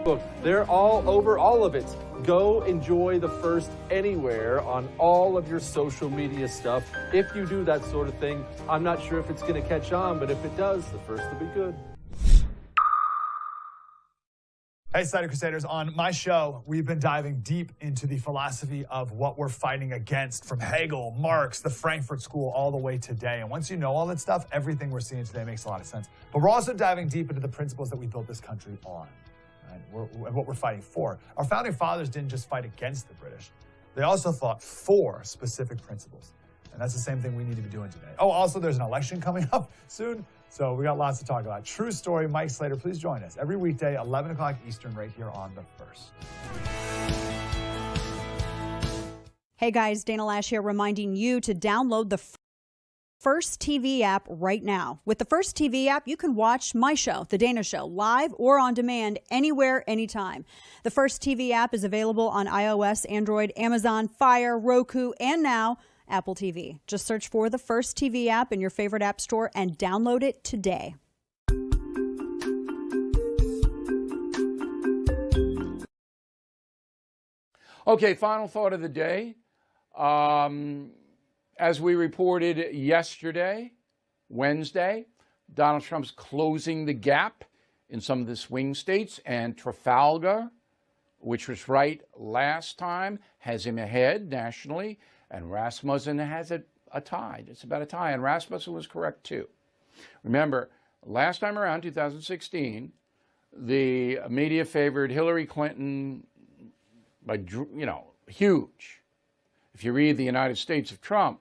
Facebook. They're all over all of it. Go enjoy The First anywhere on all of your social media stuff. If you do that sort of thing, I'm not sure if it's going to catch on, but if it does, The First will be good. Hey, Snyder Crusaders. On my show, we've been diving deep into the philosophy of what we're fighting against, from Hegel, Marx, the Frankfurt School, all the way today. And once you know all that stuff, everything we're seeing today makes a lot of sense. But we're also diving deep into the principles that we built this country on, right? And what we're fighting for. Our founding fathers didn't just fight against the British. They also fought for specific principles. And that's the same thing we need to be doing today. Oh, also, there's an election coming up soon. So we got lots to talk about. True Story, Mike Slater, please join us every weekday, 11 o'clock Eastern, right here on The First. Hey guys, Dana Lash here, reminding you to download the First TV app right now. With the First TV app, you can watch my show, The Dana Show, live or on demand, anywhere, anytime. The First TV app is available on iOS, Android, Amazon, Fire, Roku, and now Apple TV. Just search for the First TV app in your favorite app store and download it today. Okay, final thought of the day. As we reported yesterday, Wednesday, Donald Trump's closing the gap in some of the swing states, and Trafalgar, which was right last time, has him ahead nationally. And Rasmussen has a tie. It's about a tie. And Rasmussen was correct, too. Remember, last time around, 2016, the media favored Hillary Clinton by, huge. If you read The United States of Trump,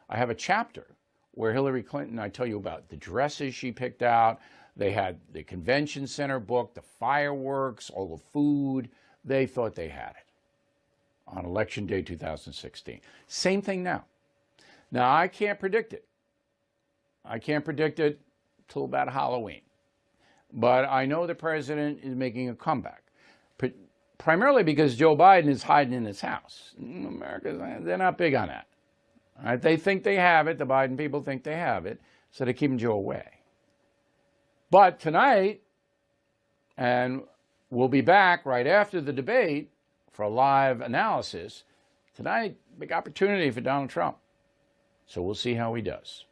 I have a chapter where Hillary Clinton, I tell you about the dresses she picked out. They had the convention center booked, the fireworks, all the food. They thought they had it on Election Day 2016. Same thing now. Now, I can't predict it. I can't predict it till about Halloween. But I know the president is making a comeback, primarily because Joe Biden is hiding in his house. America, they're not big on that. All right? They think they have it. The Biden people think they have it, so they're keeping Joe away. But tonight, and we'll be back right after the debate for a live analysis. Tonight, big opportunity for Donald Trump. So we'll see how he does.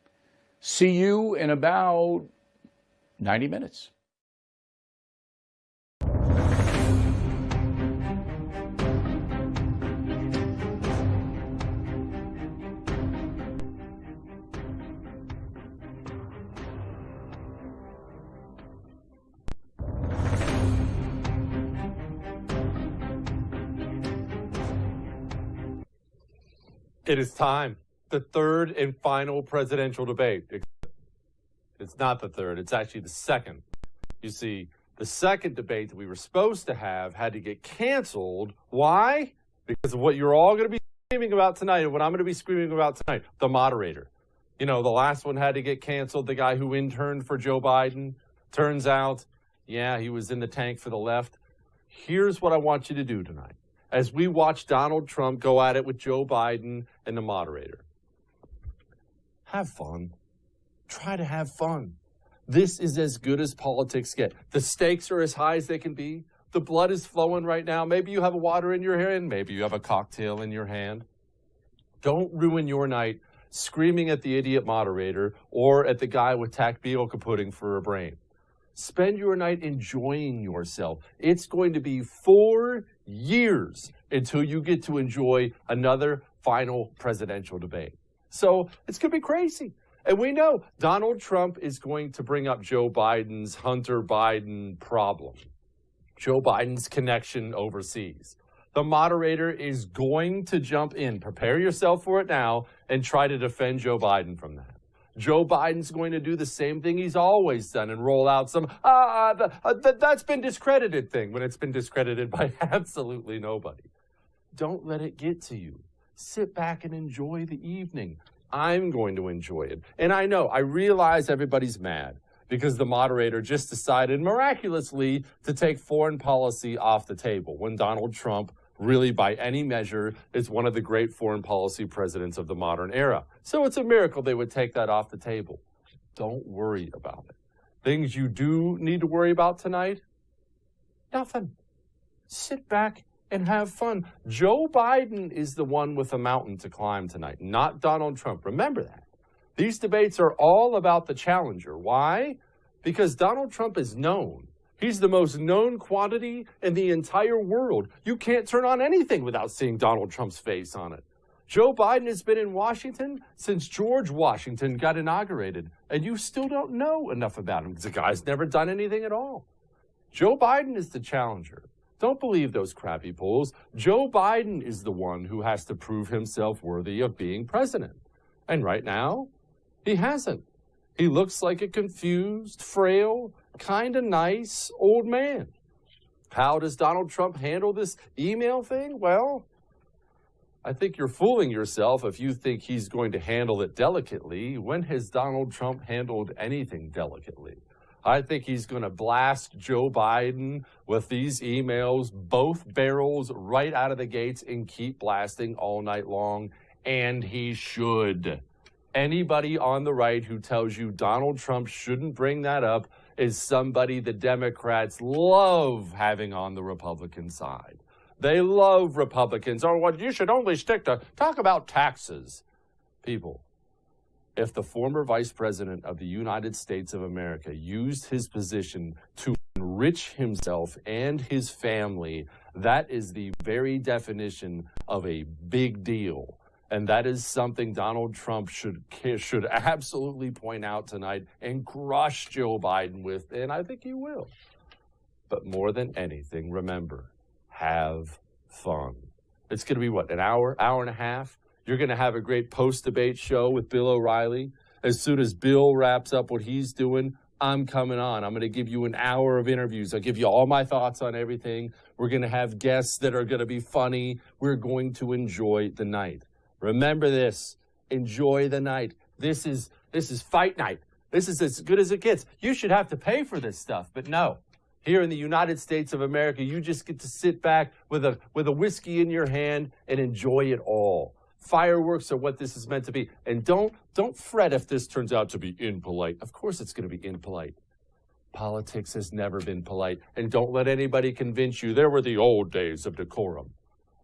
See you in about 90 minutes. It is time. The third and final presidential debate. It's not the third. It's actually the second. You see, the second debate that we were supposed to have had to get canceled. Why? Because of what you're all going to be screaming about tonight and what I'm going to be screaming about tonight, the moderator. You know, the last one had to get canceled. The guy who interned for Joe Biden. Turns out, yeah, he was in the tank for the left. Here's what I want you to do tonight as we watch Donald Trump go at it with Joe Biden and the moderator. Have fun. Try to have fun. This is as good as politics get. The stakes are as high as they can be. The blood is flowing right now. Maybe you have a water in your hand. Maybe you have a cocktail in your hand. Don't ruin your night screaming at the idiot moderator or at the guy with tapioca pudding for a brain. Spend your night enjoying yourself. It's going to be 4 years until you get to enjoy another final presidential debate. So it's going to be crazy. And we know Donald Trump is going to bring up Joe Biden's Hunter Biden problem, Joe Biden's connection overseas. The moderator is going to jump in. Prepare yourself for it now and try to defend Joe Biden from that. Joe Biden's going to do the same thing he's always done and roll out some, that's been discredited thing when it's been discredited by absolutely nobody. Don't let it get to you. Sit back and enjoy the evening. I'm going to enjoy it. And I know, I realize everybody's mad because the moderator just decided miraculously to take foreign policy off the table when Donald Trump really, by any measure, is one of the great foreign policy presidents of the modern era. So it's a miracle they would take that off the table. Don't worry about it. Things you do need to worry about tonight? Nothing. sit back and have fun. Joe Biden is the one with a mountain to climb tonight, not Donald Trump. Remember that. These debates are all about the challenger. Why? Because Donald Trump is known. He's the most known quantity in the entire world. You can't turn on anything without seeing Donald Trump's face on it. Joe Biden has been in Washington since George Washington got inaugurated, and you still don't know enough about him because the guy's never done anything at all. Joe Biden is the challenger. Don't believe those crappy polls. Joe Biden is the one who has to prove himself worthy of being president. And right now, he hasn't. He looks like a confused, frail, kind of nice old man. How does Donald Trump handle this email thing? Well, I think you're fooling yourself if you think he's going to handle it delicately. When has Donald Trump handled anything delicately? I think he's going to blast Joe Biden with these emails, both barrels right out of the gates, and keep blasting all night long. And he should. Anybody on the right who tells you Donald Trump shouldn't bring that up is somebody the Democrats love having on the Republican side. They love Republicans. Oh, well, you should only talk about taxes. People, if the former vice president of the United States of America used his position to enrich himself and his family, that is the very definition of a big deal. And that is something Donald Trump should absolutely point out tonight and crush Joe Biden with, and I think he will. But more than anything, remember, have fun. It's going to be, what, an hour and a half? You're going to have a great post-debate show with Bill O'Reilly. As soon as Bill wraps up what he's doing, I'm coming on. I'm going to give you an hour of interviews. I'll give you all my thoughts on everything. We're going to have guests that are going to be funny. We're going to enjoy the night. Remember this, enjoy the night. This is fight night. This is as good as it gets. You should have to pay for this stuff, but no. Here in the United States of America, you just get to sit back with a whiskey in your hand and enjoy it all. Fireworks are what this is meant to be. And don't fret if this turns out to be impolite. Of course it's going to be impolite. Politics has never been polite. And don't let anybody convince you there were the old days of decorum.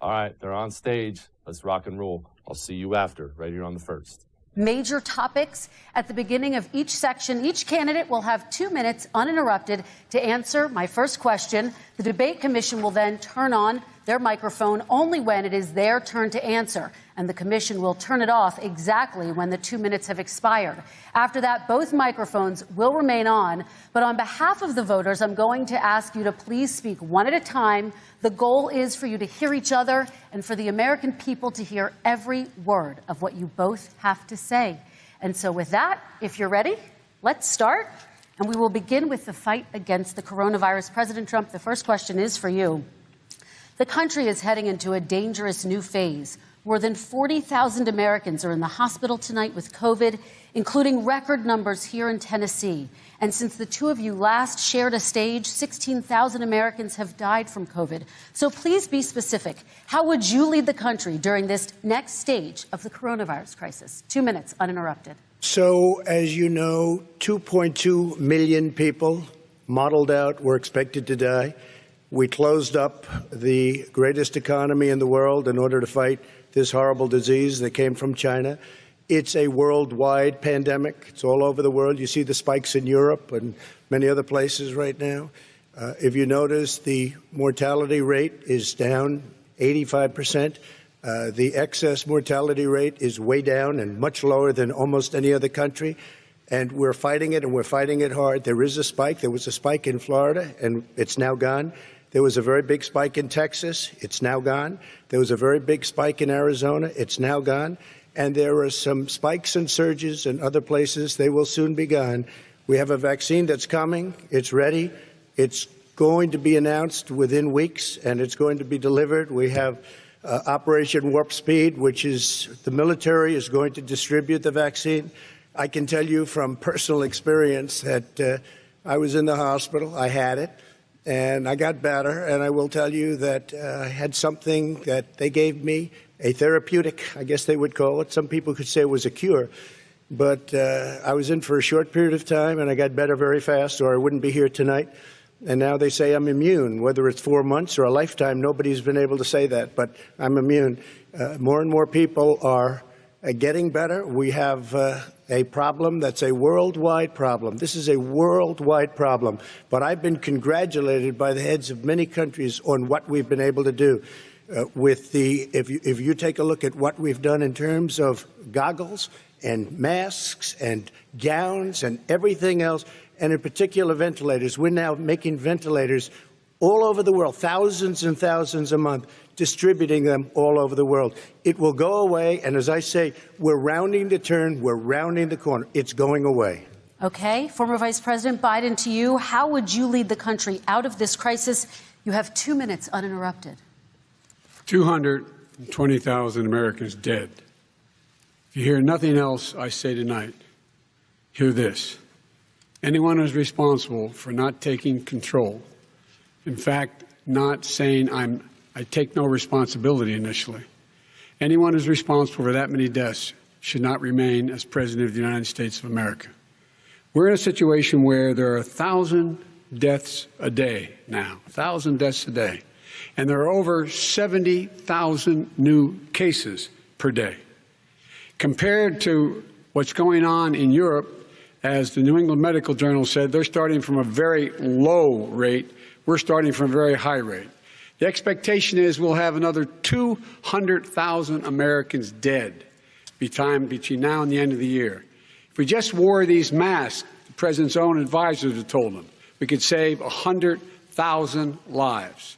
All right, they're on stage. Let's rock and roll. I'll see you after, right here on the first. Major topics at the beginning of each section. Each candidate will have 2 minutes uninterrupted to answer my first question. The debate commission will then turn on their microphone only when it is their turn to answer, and the commission will turn it off exactly when the 2 minutes have expired. After that, both microphones will remain on, but on behalf of the voters, I'm going to ask you to please speak one at a time. The goal is for you to hear each other and for the American people to hear every word of what you both have to say. And so with that, if you're ready, let's start. And we will begin with the fight against the coronavirus. President Trump, the first question is for you. The country is heading into a dangerous new phase. More than 40,000 Americans are in the hospital tonight with COVID, including record numbers here in Tennessee. And since the two of you last shared a stage, 16,000 Americans have died from COVID. So please be specific. How would you lead the country during this next stage of the coronavirus crisis? 2 minutes, uninterrupted. So, as you know, 2.2 million people modeled out were expected to die. We closed up the greatest economy in the world in order to fight this horrible disease that came from China. It's a worldwide pandemic. It's all over the world. You see the spikes in Europe and many other places right now. If you notice, the mortality rate is down 85%. The excess mortality rate is way down and much lower than almost any other country. And we're fighting it, and we're fighting it hard. There is a spike. There was a spike in Florida, and it's now gone. There was a very big spike in Texas. It's now gone. There was a very big spike in Arizona. It's now gone. And there are some spikes and surges in other places. They will soon be gone. We have a vaccine that's coming. It's ready. It's going to be announced within weeks, and it's going to be delivered. We have Operation Warp Speed, which is the military is going to distribute the vaccine. I can tell you from personal experience that I was in the hospital. I had it. And I got better, and I will tell you that I had something that they gave me, a therapeutic, I guess they would call it. Some people could say it was a cure. But I was in for a short period of time, and I got better very fast, or I wouldn't be here tonight. And now they say I'm immune. Whether it's 4 months or a lifetime, nobody's been able to say that, but I'm immune. More and more people are getting better. We have a problem that's a worldwide problem. This is a worldwide problem. But I've been congratulated by the heads of many countries on what we've been able to do. If you take a look at what we've done in terms of goggles and masks and gowns and everything else, and in particular ventilators, we're now making ventilators all over the world, thousands and thousands a month, distributing them all over the world. It will go away, and as I say, we're rounding the turn, we're rounding the corner. It's going away. Okay, former Vice President Biden, to you, how would you lead the country out of this crisis? You have 2 minutes uninterrupted. 220,000 Americans dead. If you hear nothing else I say tonight, hear this. Anyone who's responsible for not taking control, in fact, not saying I take no responsibility initially, anyone who's responsible for that many deaths should not remain as President of the United States of America. We're in a situation where there are 1,000 deaths a day now, 1,000 deaths a day. And there are over 70,000 new cases per day. Compared to what's going on in Europe, as the New England Medical Journal said, they're starting from a very low rate. We're starting from a very high rate. The expectation is we'll have another 200,000 Americans dead between now and the end of the year. If we just wore these masks, the President's own advisors have told him, we could save 100,000 lives.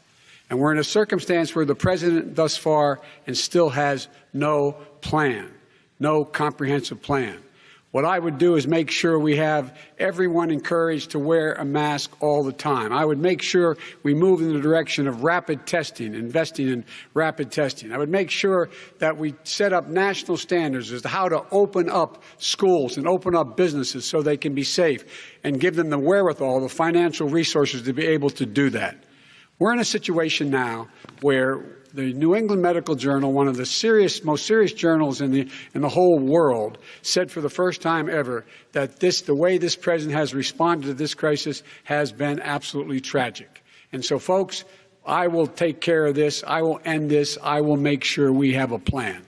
And we're in a circumstance where the President thus far and still has no plan, no comprehensive plan. What I would do is make sure we have everyone encouraged to wear a mask all the time. I would make sure we move in the direction of rapid testing, investing in rapid testing. I would make sure that we set up national standards as to how to open up schools and open up businesses so they can be safe and give them the wherewithal, the financial resources to be able to do that. We're in a situation now where the New England Medical Journal, one of the most serious journals in the whole world, said for the first time ever that the way this president has responded to this crisis has been absolutely tragic. And so, folks, I will take care of this. I will end this. I will make sure we have a plan.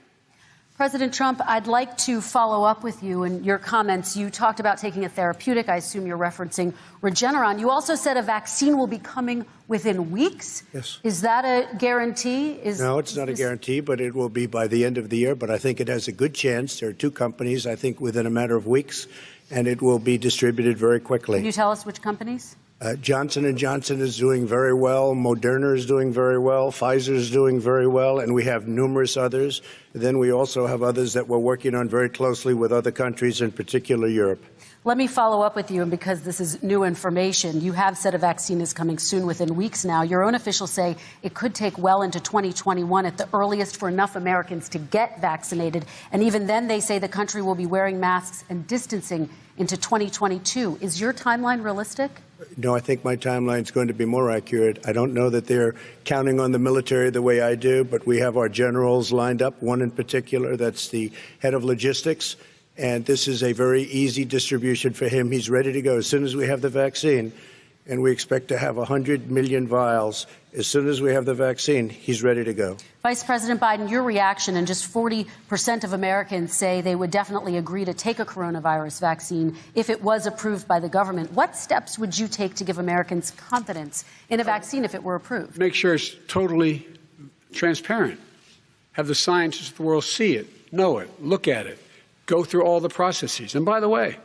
President Trump, I'd like to follow up with you in your comments. You talked about taking a therapeutic. I assume you're referencing Regeneron. You also said a vaccine will be coming within weeks. Yes. Is that a guarantee? No, it's not a guarantee, but it will be by the end of the year. But I think it has a good chance. There are two companies, I think, within a matter of weeks, and it will be distributed very quickly. Can you tell us which companies? Johnson & Johnson is doing very well. Moderna is doing very well. Pfizer is doing very well. And we have numerous others. Then we also have others that we're working on very closely with other countries, in particular Europe. Let me follow up with you, and because this is new information, you have said a vaccine is coming soon, within weeks now. Your own officials say it could take well into 2021 at the earliest for enough Americans to get vaccinated. And even then, they say the country will be wearing masks and distancing into 2022. Is your timeline realistic? No, I think my timeline is going to be more accurate. I don't know that they're counting on the military the way I do, but we have our generals lined up, one in particular that's the head of logistics. And this is a very easy distribution for him. He's ready to go as soon as we have the vaccine. And we expect to have 100 million vials. As soon as we have the vaccine, he's ready to go. Vice President Biden, your reaction, and just 40% of Americans say they would definitely agree to take a coronavirus vaccine if it was approved by the government. What steps would you take to give Americans confidence in a vaccine if it were approved? Make sure it's totally transparent. Have the scientists of the world see it, know it, look at it, go through all the processes. And by the way,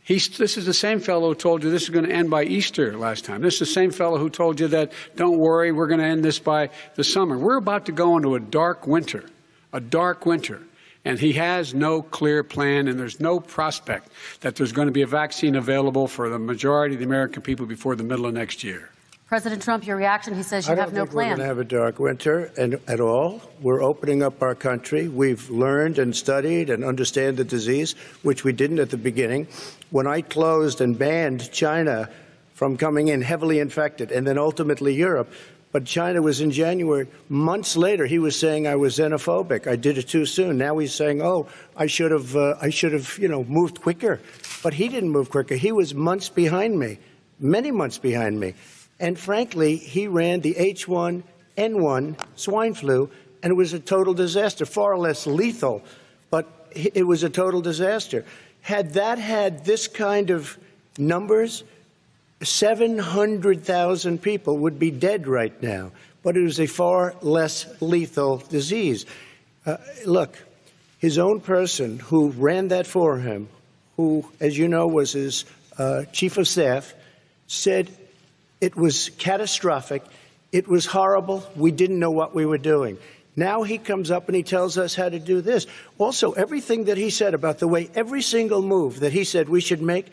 this is the same fellow who told you this is going to end by Easter last time. This is the same fellow who told you that, don't worry, we're going to end this by the summer. We're about to go into a dark winter. And he has no clear plan, and there's no prospect that there's going to be a vaccine available for the majority of the American people before the middle of next year. President Trump, your reaction, he says you have no plan. I don't think we're going to have a dark winter at all. We're opening up our country. We've learned and studied and understand the disease, which we didn't at the beginning. When I closed and banned China from coming in heavily infected, and then ultimately Europe, but China was in January. Months later, he was saying I was xenophobic. I did it too soon. Now he's saying, oh, I should have, moved quicker. But he didn't move quicker. He was months behind me, many months behind me. And frankly, he ran the H1N1 swine flu, and it was a total disaster, far less lethal, but it was a total disaster. Had that had this kind of numbers, 700,000 people would be dead right now, but it was a far less lethal disease. Look, his own person who ran that for him, who, as you know, was his chief of staff, said it was catastrophic, it was horrible, we didn't know what we were doing. Now he comes up and he tells us how to do this. Also, everything that he said about the way every single move that he said we should make,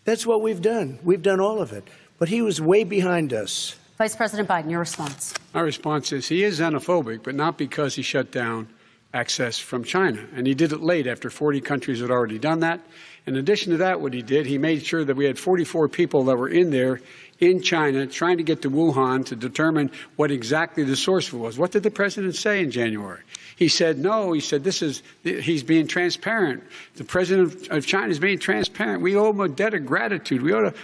that's what we've done. We've done all of it. But he was way behind us. Vice President Biden, your response. My response is he is xenophobic, but not because he shut down access from China. And he did it late after 40 countries had already done that. In addition to that, what he did, he made sure that we had 44 people that were in there in China trying to get to Wuhan to determine what exactly the source was. What did the president say in January? He said, no, he said, he's being transparent. The president of China is being transparent. We owe him a debt of gratitude.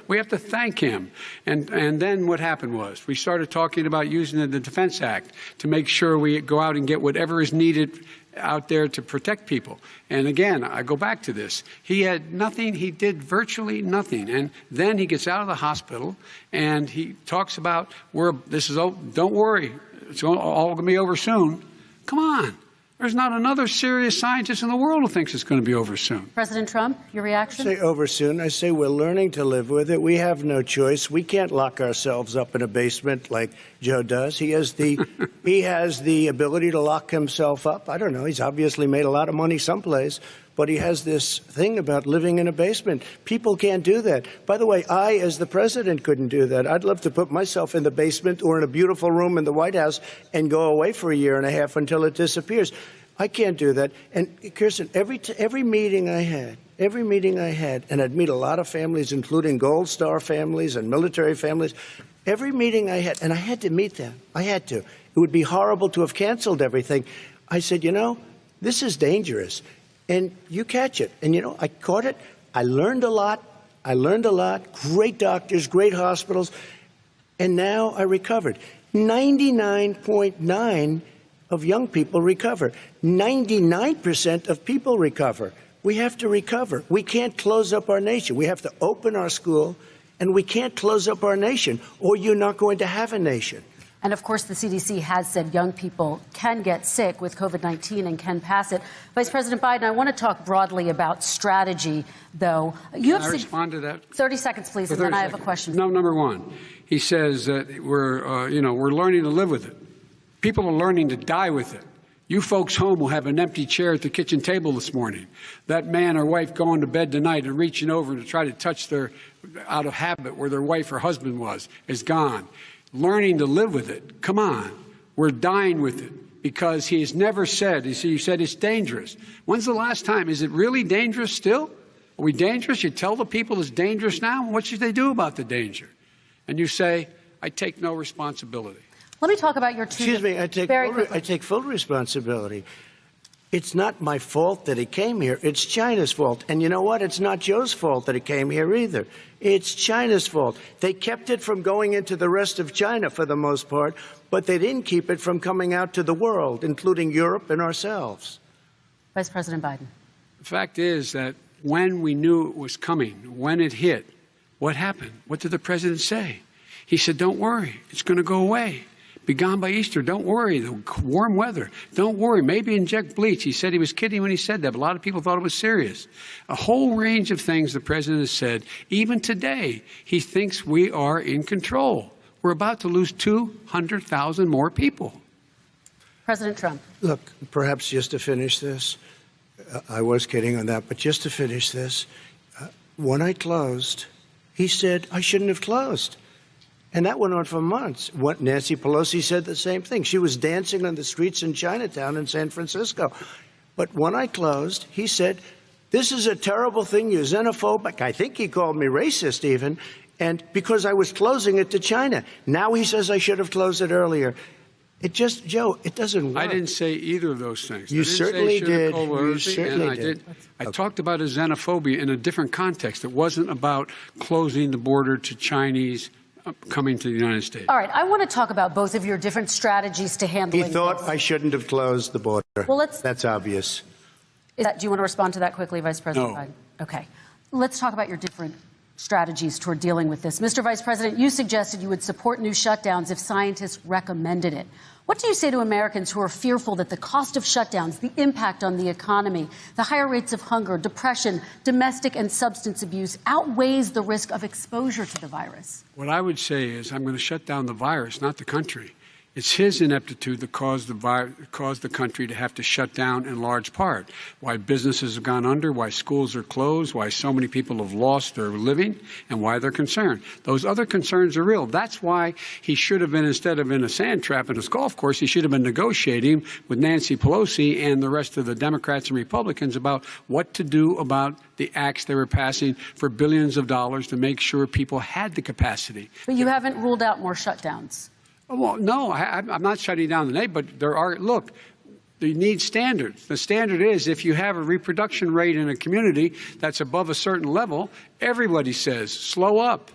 We have to thank him. And then what happened was we started talking about using the Defense Act to make sure we go out and get whatever is needed out there to protect people. And again, I go back to this. He had nothing. He did virtually nothing. And then he gets out of the hospital and he talks about, don't worry, it's all going to be over soon. Come on. There's not another serious scientist in the world who thinks it's going to be over soon. President Trump, your reaction? I say over soon. I say we're learning to live with it. We have no choice. We can't lock ourselves up in a basement like Joe does. He has the ability to lock himself up. I don't know. He's obviously made a lot of money someplace, but he has this thing about living in a basement. People can't do that. By the way, I, as the president, couldn't do that. I'd love to put myself in the basement or in a beautiful room in the White House and go away for a year and a half until it disappears. I can't do that. And Kirsten, every meeting I had, and I'd meet a lot of families, including Gold Star families and military families, every meeting I had, and I had to meet them. I had to. It would be horrible to have canceled everything. I said, this is dangerous. And you catch it. And, I caught it. I learned a lot. Great doctors, great hospitals. And now I recovered. 99.9% of young people recover. 99% of people recover. We have to recover. We can't close up our nation. We have to open our school, and we can't close up our nation, or you're not going to have a nation. And of course, the CDC has said young people can get sick with COVID-19 and can pass it. Vice President Biden, I want to talk broadly about strategy, though. Can I respond to that? 30 seconds, please, and then I have a question. No, number one, he says that we're learning to live with it. People are learning to die with it. You folks home will have an empty chair at the kitchen table this morning. That man or wife going to bed tonight and reaching over to try to touch out of habit where their wife or husband is gone. Learning to live with it. Come on. We're dying with it because he has never said, you said it's dangerous. When's the last time? Is it really dangerous still? Are we dangerous? You tell the people it's dangerous now? What should they do about the danger? And you say, I take no responsibility. Let me talk about your two. Excuse me, I take full responsibility. It's not my fault that he came here. It's China's fault. And you know what? It's not Joe's fault that he came here either. It's China's fault. They kept it from going into the rest of China for the most part, but they didn't keep it from coming out to the world, including Europe and ourselves. Vice President Biden. The fact is that when we knew it was coming, when it hit, what happened? What did the president say? He said, don't worry, it's going to go away. Be gone by Easter. Don't worry. The warm weather. Don't worry. Maybe inject bleach. He said he was kidding when he said that, but a lot of people thought it was serious. A whole range of things the president has said. Even today, he thinks we are in control. We're about to lose 200,000 more people. President Trump. Look, perhaps just to finish this, I was kidding on that, but just to finish this, when I closed, he said I shouldn't have closed. And that went on for months. Nancy Pelosi said the same thing. She was dancing on the streets in Chinatown in San Francisco. But when I closed, he said, this is a terrible thing. You're xenophobic. I think he called me racist even. And because I was closing it to China. Now he says I should have closed it earlier. Joe, it doesn't work. I didn't say either of those things. You certainly did. You certainly did. I talked about a xenophobia in a different context. It wasn't about closing the border to Chinese coming to the United States. All right, I want to talk about both of your different strategies to handling He thought this. I shouldn't have closed the border. Well, That's obvious. Do you want to respond to that quickly, Vice President No. Biden? Okay. Let's talk about your different strategies toward dealing with this. Mr. Vice President, you suggested you would support new shutdowns if scientists recommended it. What do you say to Americans who are fearful that the cost of shutdowns, the impact on the economy, the higher rates of hunger, depression, domestic and substance abuse outweighs the risk of exposure to the virus? What I would say is I'm going to shut down the virus, not the country. It's his ineptitude that caused the country to have to shut down in large part. Why businesses have gone under, why schools are closed, why so many people have lost their living, and why they're concerned. Those other concerns are real. That's why he should have been, instead of in a sand trap in his golf course, he should have been negotiating with Nancy Pelosi and the rest of the Democrats and Republicans about what to do about the acts they were passing for billions of dollars to make sure people had the capacity. But you haven't ruled out more shutdowns. Well, no, I'm not shutting down the neighbor, but there are, look, you need standards. The standard is if you have a reproduction rate in a community that's above a certain level, everybody says, slow up,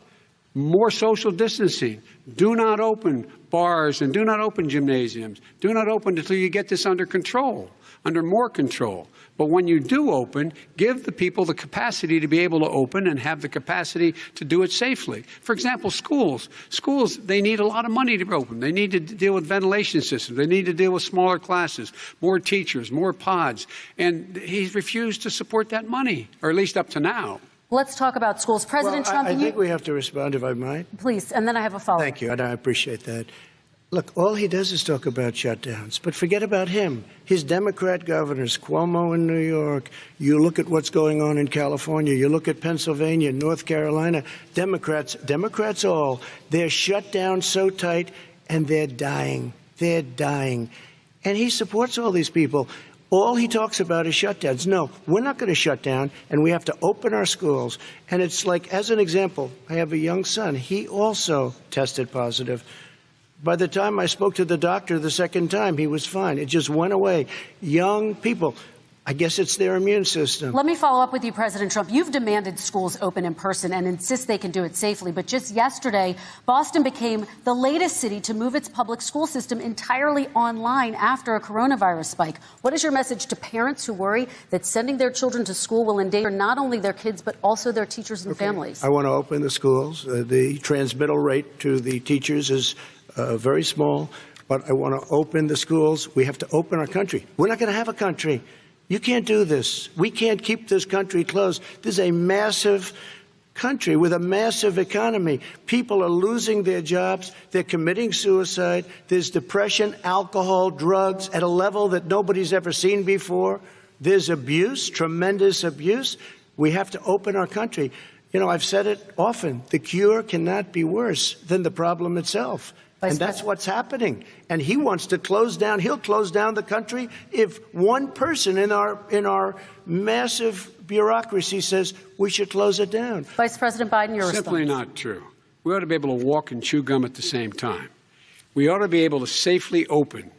more social distancing, do not open bars and do not open gymnasiums, do not open until you get this under control, under more control. But when you do open, give the people the capacity to be able to open and have the capacity to do it safely. For example, schools. Schools, they need a lot of money to open. They need to deal with ventilation systems. They need to deal with smaller classes, more teachers, more pods. And he's refused to support that money, or at least up to now. Let's talk about schools. President Trump, I think we have to respond, if I might. Please, and then I have a follow-up. Thank you, and I appreciate that. Look, all he does is talk about shutdowns, but forget about him. His Democrat governors, Cuomo in New York, you look at what's going on in California, you look at Pennsylvania, North Carolina, Democrats all, they're shut down so tight and they're dying. They're dying. And he supports all these people. All he talks about is shutdowns. No, we're not going to shut down, and we have to open our schools. And it's like, as an example, I have a young son. He also tested positive. By the time I spoke to the doctor the second time, he was fine. It just went away. Young people, I guess it's their immune system. Let me follow up with you, President Trump. You've demanded schools open in person and insist they can do it safely. But just yesterday, Boston became the latest city to move its public school system entirely online after a coronavirus spike. What is your message to parents who worry that sending their children to school will endanger not only their kids, but also their teachers and families? I want to open the schools. The transmittal rate to the teachers is very small, but I want to open the schools. We have to open our country. We're not going to have a country. You can't do this. We can't keep this country closed. This is a massive country with a massive economy. People are losing their jobs. They're committing suicide. There's depression, alcohol, drugs at a level that nobody's ever seen before. There's abuse, tremendous abuse. We have to open our country. You know, I've said it often. The cure cannot be worse than the problem itself. And that's what's happening. And he wants to close down. He'll close down the country if one person in our massive bureaucracy says we should close it down. Vice President Biden, your response. Simply not true. We ought to be able to walk and chew gum at the same time. We ought to be able to safely open,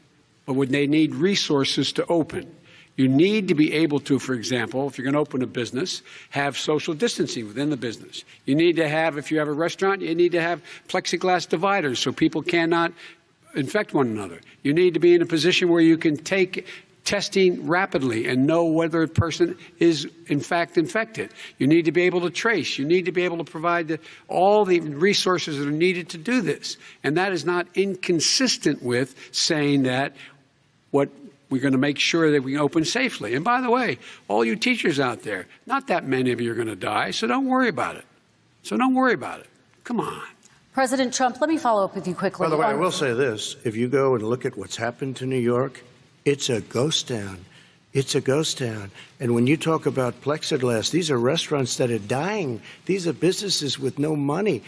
but when they need resources to open. You need to be able to, for example, if you're going to open a business, have social distancing within the business. You need to have, if you have a restaurant, you need to have plexiglass dividers so people cannot infect one another. You need to be in a position where you can take testing rapidly and know whether a person is, in fact, infected. You need to be able to trace. You need to be able to provide all the resources that are needed to do this. And that is not inconsistent with saying that we're going to make sure that we can open safely. And by the way, all you teachers out there, not that many of you are going to die, so don't worry about it. Come on. President Trump, let me follow up with you quickly. By the way, I will say this. If you go and look at what's happened to New York, it's a ghost town. It's a ghost town. And when you talk about plexiglass, these are restaurants that are dying. These are businesses with no money.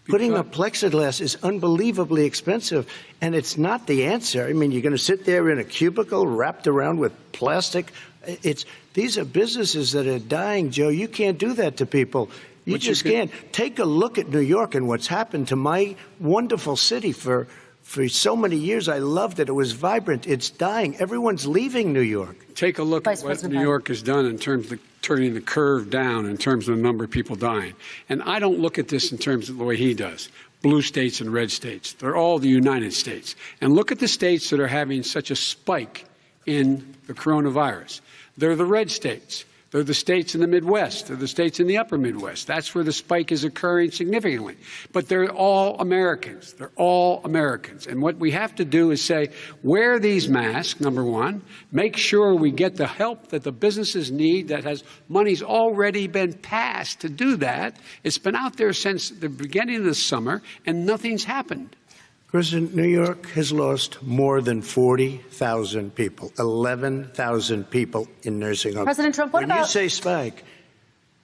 Putting up plexiglass is unbelievably expensive, and it's not the answer. I mean, you're going to sit there in a cubicle wrapped around with plastic. These are businesses that are dying, Joe. You can't do that to people. You just can't. Take a look at New York and what's happened to my wonderful city for For so many years, I loved it. It was vibrant. It's dying. Everyone's leaving New York. Take a look Vice at what President New Biden. York has done in terms of turning the curve down in terms of the number of people dying. And I don't look at this in terms of the way he does. Blue states and red states. They're all the United States. And look at the states that are having such a spike in the coronavirus. They're the red states. They're the states in the Midwest. They're the states in the upper Midwest. That's where the spike is occurring significantly. But they're all Americans. They're all Americans. And what we have to do is say, wear these masks, number one. Make sure we get the help that the businesses need that has money's already been passed to do that. It's been out there since the beginning of the summer, and nothing's happened. President, New York has lost more than 40,000 people, 11,000 people in nursing homes. President Trump, what when about... you say spike,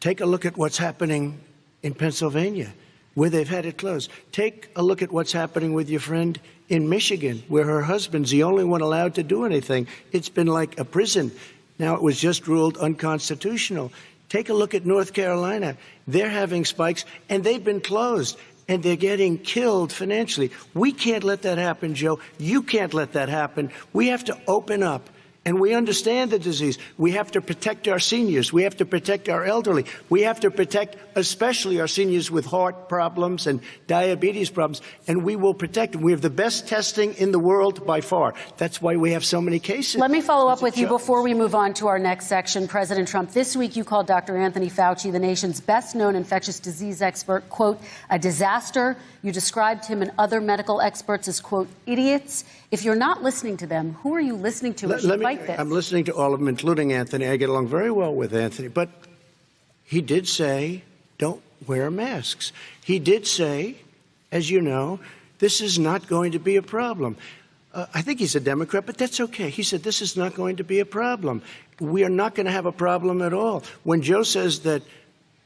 take a look at what's happening in Pennsylvania, where they've had it closed. Take a look at what's happening with your friend in Michigan, where her husband's the only one allowed to do anything. It's been like a prison. Now it was just ruled unconstitutional. Take a look at North Carolina. They're having spikes, and they've been closed. And they're getting killed financially. We can't let that happen, Joe. You can't let that happen. We have to open up. And we understand the disease. We have to protect our seniors. We have to protect our elderly. We have to protect especially our seniors with heart problems and diabetes problems. And we will protect them. We have the best testing in the world by far. That's why we have so many cases. Let me follow up with you before we move on to our next section. President Trump, this week you called Dr. Anthony Fauci, the nation's best-known infectious disease expert, quote, a disaster. You described him and other medical experts as, quote, idiots. If you're not listening to them, who are you listening to as you fight this? I'm listening to all of them, including Anthony. I get along very well with Anthony. But he did say, don't wear masks. He did say, as you know, this is not going to be a problem. I think he's a Democrat, but that's okay. He said this is not going to be a problem. We are not going to have a problem at all. When Joe says that,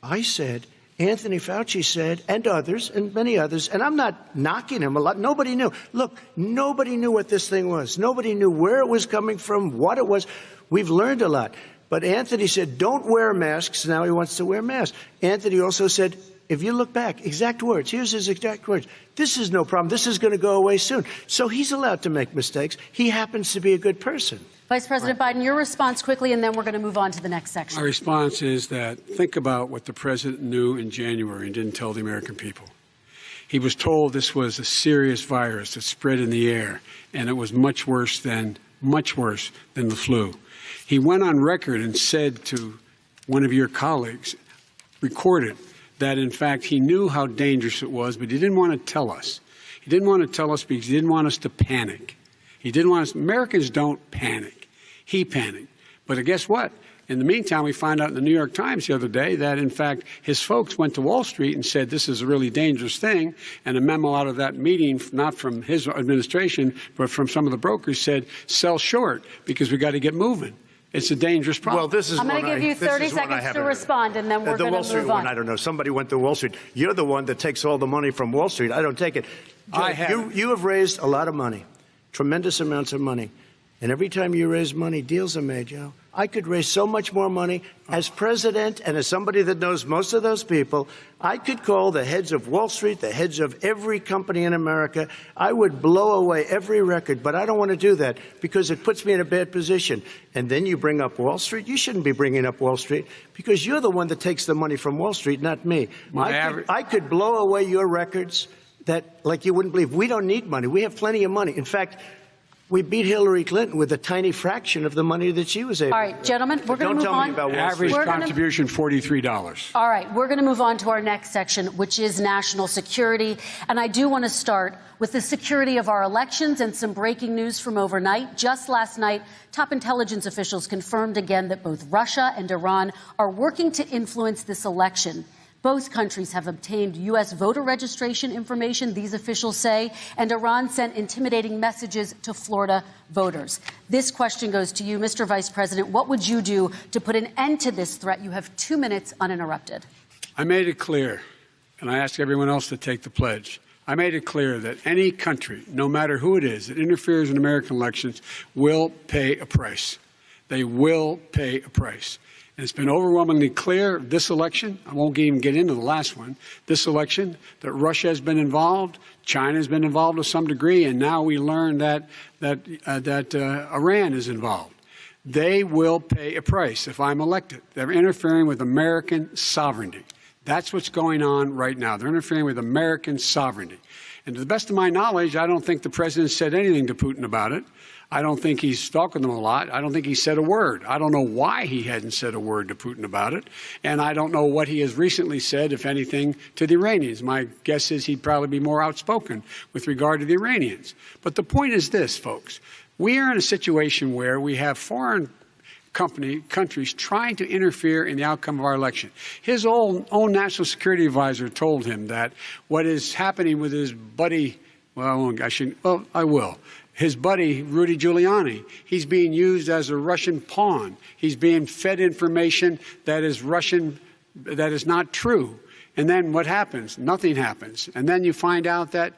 I said, Anthony Fauci said, and others, and many others, and I'm not knocking him a lot. Nobody knew. Look, nobody knew what this thing was. Nobody knew where it was coming from, what it was. We've learned a lot. But Anthony said, don't wear masks. Now he wants to wear masks. Anthony also said, if you look back, exact words, here's his exact words. This is no problem. This is going to go away soon. So he's allowed to make mistakes. He happens to be a good person. Vice President Biden, your response quickly, and then we're going to move on to the next section. My response is that think about what the president knew in January and didn't tell the American people. He was told this was a serious virus that spread in the air, and it was much worse than the flu. He went on record and said to one of your colleagues, recorded, that in fact he knew how dangerous it was, but he didn't want to tell us. He didn't want to tell us because he didn't want us to panic. He didn't want us. Americans don't panic. He panicked. But guess what? In the meantime, we find out in the New York Times the other day that, in fact, his folks went to Wall Street and said this is a really dangerous thing. And a memo out of that meeting, not from his administration, but from some of the brokers, said sell short because we got to get moving. It's a dangerous problem. Well, this is I'm going to give you 30 seconds to respond, and then we're going to move on. I don't know. Somebody went to Wall Street. You're the one that takes all the money from Wall Street. I don't take it. You have raised a lot of money, tremendous amounts of money. And every time you raise money, deals are made, Joe. I could raise so much more money. As president and as somebody that knows most of those people, I could call the heads of Wall Street, the heads of every company in America. I would blow away every record, but I don't want to do that because it puts me in a bad position. And then you bring up Wall Street. You shouldn't be bringing up Wall Street because you're the one that takes the money from Wall Street, not me. I could blow away your records that, like you wouldn't believe. We don't need money. We have plenty of money. In fact, we beat Hillary Clinton with a tiny fraction of the money that she was able. All right, gentlemen, we're going to move on. Don't tell me about Wall Street. Average contribution, $43. All right, we're going to move on to our next section, which is national security. And I do want to start with the security of our elections and some breaking news from overnight. Just last night, top intelligence officials confirmed again that both Russia and Iran are working to influence this election. Both countries have obtained U.S. voter registration information, these officials say, and Iran sent intimidating messages to Florida voters. This question goes to you, Mr. Vice President. What would you do to put an end to this threat? You have 2 minutes uninterrupted. I made it clear, and I ask everyone else to take the pledge. I made it clear that any country, no matter who it is, that interferes in American elections will pay a price. They will pay a price. And it's been overwhelmingly clear this election, I won't even get into the last one, this election, that Russia has been involved, China has been involved to some degree, and now we learn that Iran is involved. They will pay a price if I'm elected. They're interfering with American sovereignty. That's what's going on right now. They're interfering with American sovereignty. And to the best of my knowledge, I don't think the president said anything to Putin about it. I don't think he's talking to them a lot. I don't think he said a word. I don't know why he hadn't said a word to Putin about it. And I don't know what he has recently said, if anything, to the Iranians. My guess is he'd probably be more outspoken with regard to the Iranians. But the point is this, folks. We are in a situation where we have foreign countries trying to interfere in the outcome of our election. His own national security advisor told him that what is happening with his buddy, I will. His buddy, Rudy Giuliani, he's being used as a Russian pawn. He's being fed information that is Russian, that is not true. And then what happens? Nothing happens. And then you find out that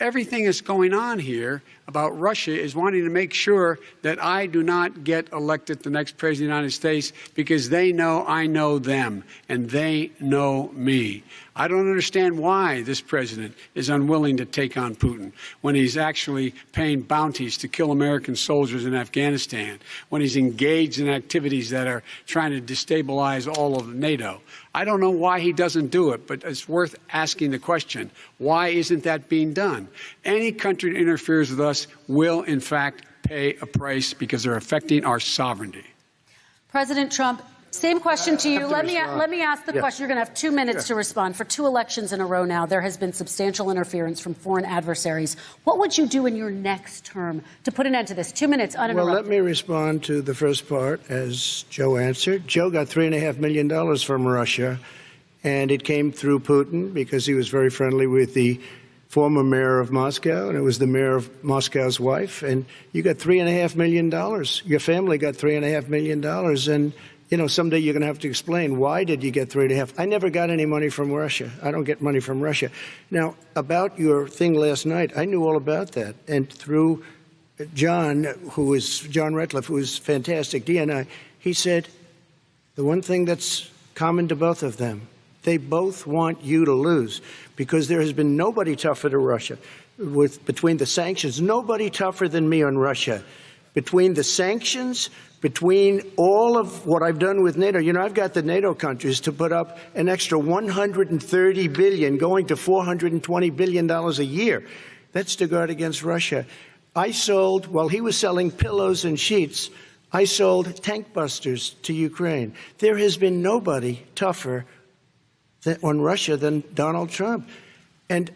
everything that's going on here about Russia is wanting to make sure that I do not get elected the next president of the United States because they know I know them and they know me. I don't understand why this president is unwilling to take on Putin when he's actually paying bounties to kill American soldiers in Afghanistan, when he's engaged in activities that are trying to destabilize all of NATO. I don't know why he doesn't do it, but it's worth asking the question, why isn't that being done? Any country that interferes with us will, in fact, pay a price because they're affecting our sovereignty. President Trump, same question to you. Let me ask the question. You're going to have 2 minutes to respond. For 2 elections in a row now, there has been substantial interference from foreign adversaries. What would you do in your next term to put an end to this? 2 minutes uninterrupted. Well, let me respond to the first part as Joe answered. Joe got $3.5 million from Russia, and it came through Putin because he was very friendly with the former mayor of Moscow, and it was the mayor of Moscow's wife. And you got $3.5 million. Your family got $3.5 million. And you know, someday you're going to have to explain, why did you get 3.5? I never got any money from Russia. I don't get money from Russia. Now, about your thing last night, I knew all about that. And through John Ratcliffe, who is fantastic, DNI, he said the one thing that's common to both of them, they both want you to lose because there has been nobody tougher to Russia. Between the sanctions, nobody tougher than me on Russia. Between the sanctions, between all of what I've done with NATO, you know, I've got the NATO countries to put up an extra $130 billion, going to $420 billion a year. That's to guard against Russia. I sold, while he was selling pillows and sheets, I sold tank busters to Ukraine. There has been nobody tougher on Russia than Donald Trump. And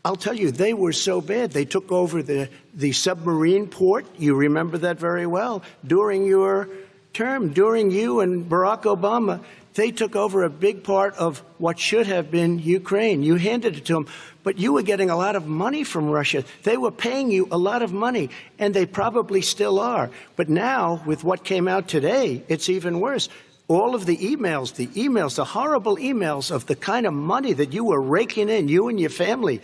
I'll tell you, they were so bad. They took over the submarine port. You remember that very well. During your term, during you and Barack Obama, they took over a big part of what should have been Ukraine. You handed it to them, but you were getting a lot of money from Russia. They were paying you a lot of money, and they probably still are. But now, with what came out today, it's even worse. All of the emails, the horrible emails of the kind of money that you were raking in, you and your family.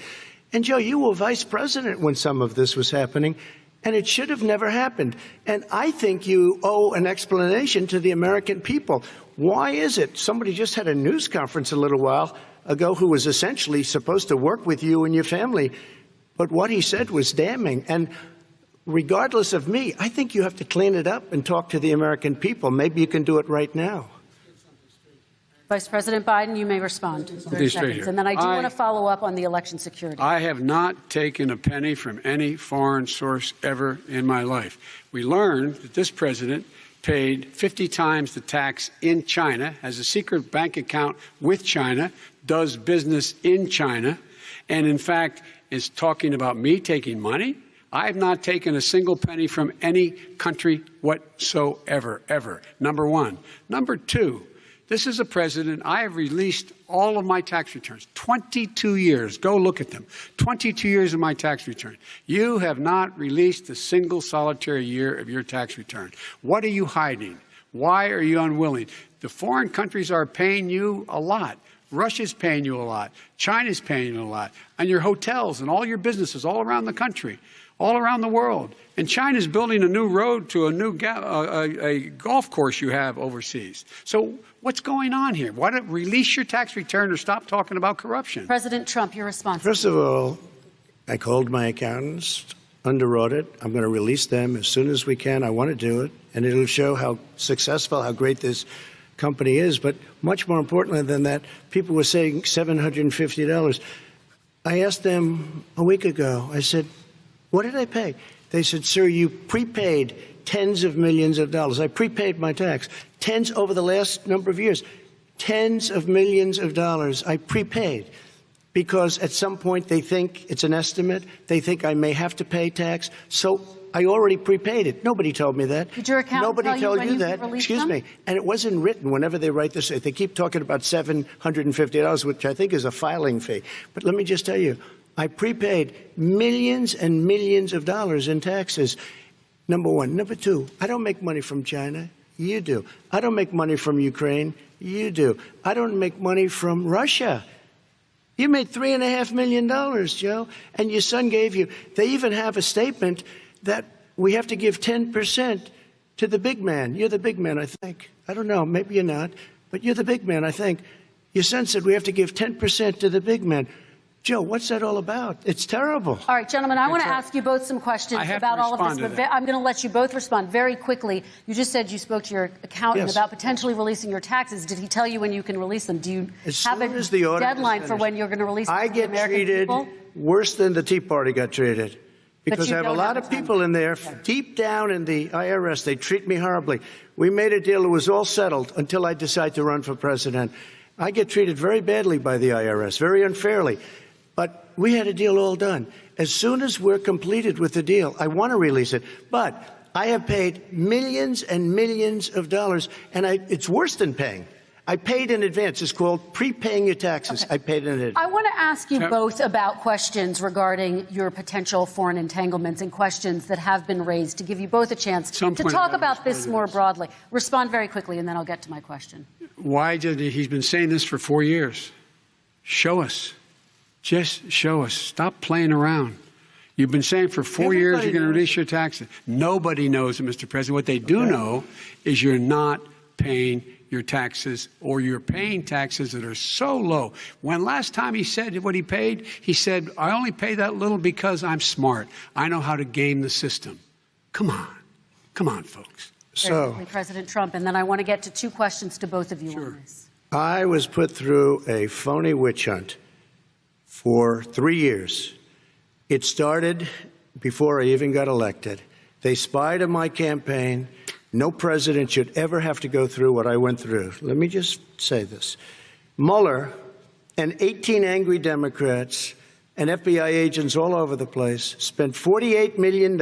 And, Joe, you were vice president when some of this was happening, and it should have never happened. And I think you owe an explanation to the American people. Why is it? Somebody just had a news conference a little while ago who was essentially supposed to work with you and your family, but what he said was damning. And regardless of me, I think you have to clean it up and talk to the American people. Maybe you can do it right now. Vice President Biden, you may respond. 30 seconds. And then I do want to follow up on the election security. I have not taken a penny from any foreign source ever in my life. We learned that this president paid 50 times the tax in China, has a secret bank account with China, does business in China, and in fact is talking about me taking money. I have not taken a single penny from any country whatsoever, ever. Number one. Number two, this is a president, I have released all of my tax returns, 22 years. Go look at them. 22 years of my tax return. You have not released a single solitary year of your tax return. What are you hiding? Why are you unwilling? The foreign countries are paying you a lot. Russia's paying you a lot. China's paying you a lot. And your hotels and all your businesses all around the country. all around the world. And China's building a new road to a new a golf course you have overseas. So what's going on here? Why don't release your tax return or stop talking about corruption? President Trump, your response. First of all, I called my accountants under audit. I'm going to release them as soon as we can. I want to do it, and it'll show how successful, how great this company is. But much more importantly than that, people were saying $750. I asked them a week ago, I said, what did I pay? They said, sir, you prepaid tens of millions of dollars. I prepaid my tax. Tens over the last number of years. Tens of millions of dollars I prepaid because at some point they think it's an estimate. They think I may have to pay tax. So I already prepaid it. Nobody told me that. Did your accountant Nobody tell told you that. Excuse them? me. And it wasn't written whenever they write this. They keep talking about $750, which I think is a filing fee. But let me just tell you, I prepaid millions and millions of dollars in taxes. Number one. Number two, I don't make money from China. You do. I don't make money from Ukraine. You do. I don't make money from Russia. You made $3.5 million, Joe, and your son gave you. They even have a statement that we have to give 10% to the big man. You're the big man, I think. I don't know. Maybe you're not. But you're the big man, I think. Your son said we have to give 10% to the big man. Joe, what's that all about? It's terrible. All right, gentlemen, I want to ask you both some questions about all of this, but I'm going to let you both respond very quickly. You just said you spoke to your accountant about potentially releasing your taxes. Did he tell you when you can release them? Do you have a deadline for when you're going to release them to the American people? I get treated worse than the Tea Party got treated. Because I have a lot of people in there, deep down in the IRS, they treat me horribly. We made a deal, it was all settled until I decide to run for president. I get treated very badly by the IRS, very unfairly. But we had a deal all done. As soon as we're completed with the deal, I want to release it. But I have paid millions and millions of dollars, and it's worse than paying. I paid in advance. It's called prepaying your taxes. I paid in advance. I want to ask you both about questions regarding your potential foreign entanglements and questions that have been raised to give you both a chance to talk about this more broadly. Respond very quickly, and then I'll get to my question. Why did he's been saying this for 4 years? Show us. Just show us. Stop playing around. You've been saying for 4 years you're going to release your taxes. Nobody knows it, Mr. President. What they do know is you're not paying your taxes, or you're paying taxes that are so low. When last time he said what he paid, he said, I only pay that little because I'm smart. I know how to game the system. Come on. Come on, folks. So, President Trump, and then I want to get to two questions to both of you on this. I was put through a phony witch hunt for 3 years. It started before I even got elected. They spied on my campaign. No president should ever have to go through what I went through. Let me just say this. Mueller and 18 angry Democrats and FBI agents all over the place spent $48 million.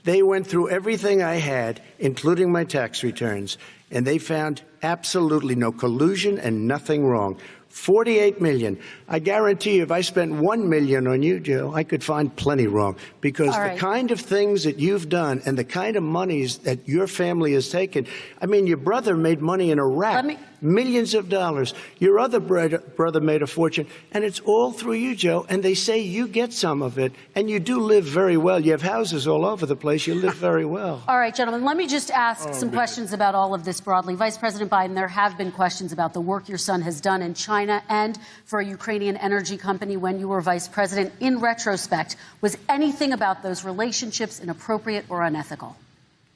They went through everything I had, including my tax returns, and they found absolutely no collusion and nothing wrong. $48 million. I guarantee you, if I spent $1 million on you, Joe, I could find plenty wrong. Because the kind of things that you've done and the kind of monies that your family has taken, I mean, your brother made money in Iraq, millions of dollars. Your other brother made a fortune, and it's all through you, Joe. And they say you get some of it, and you do live very well. You have houses all over the place. You live very well. All right, gentlemen, let me just ask some questions about all of this broadly. Vice President Biden, there have been questions about the work your son has done in China and for a Ukrainian energy company when you were vice president. In retrospect, was anything about those relationships inappropriate or unethical?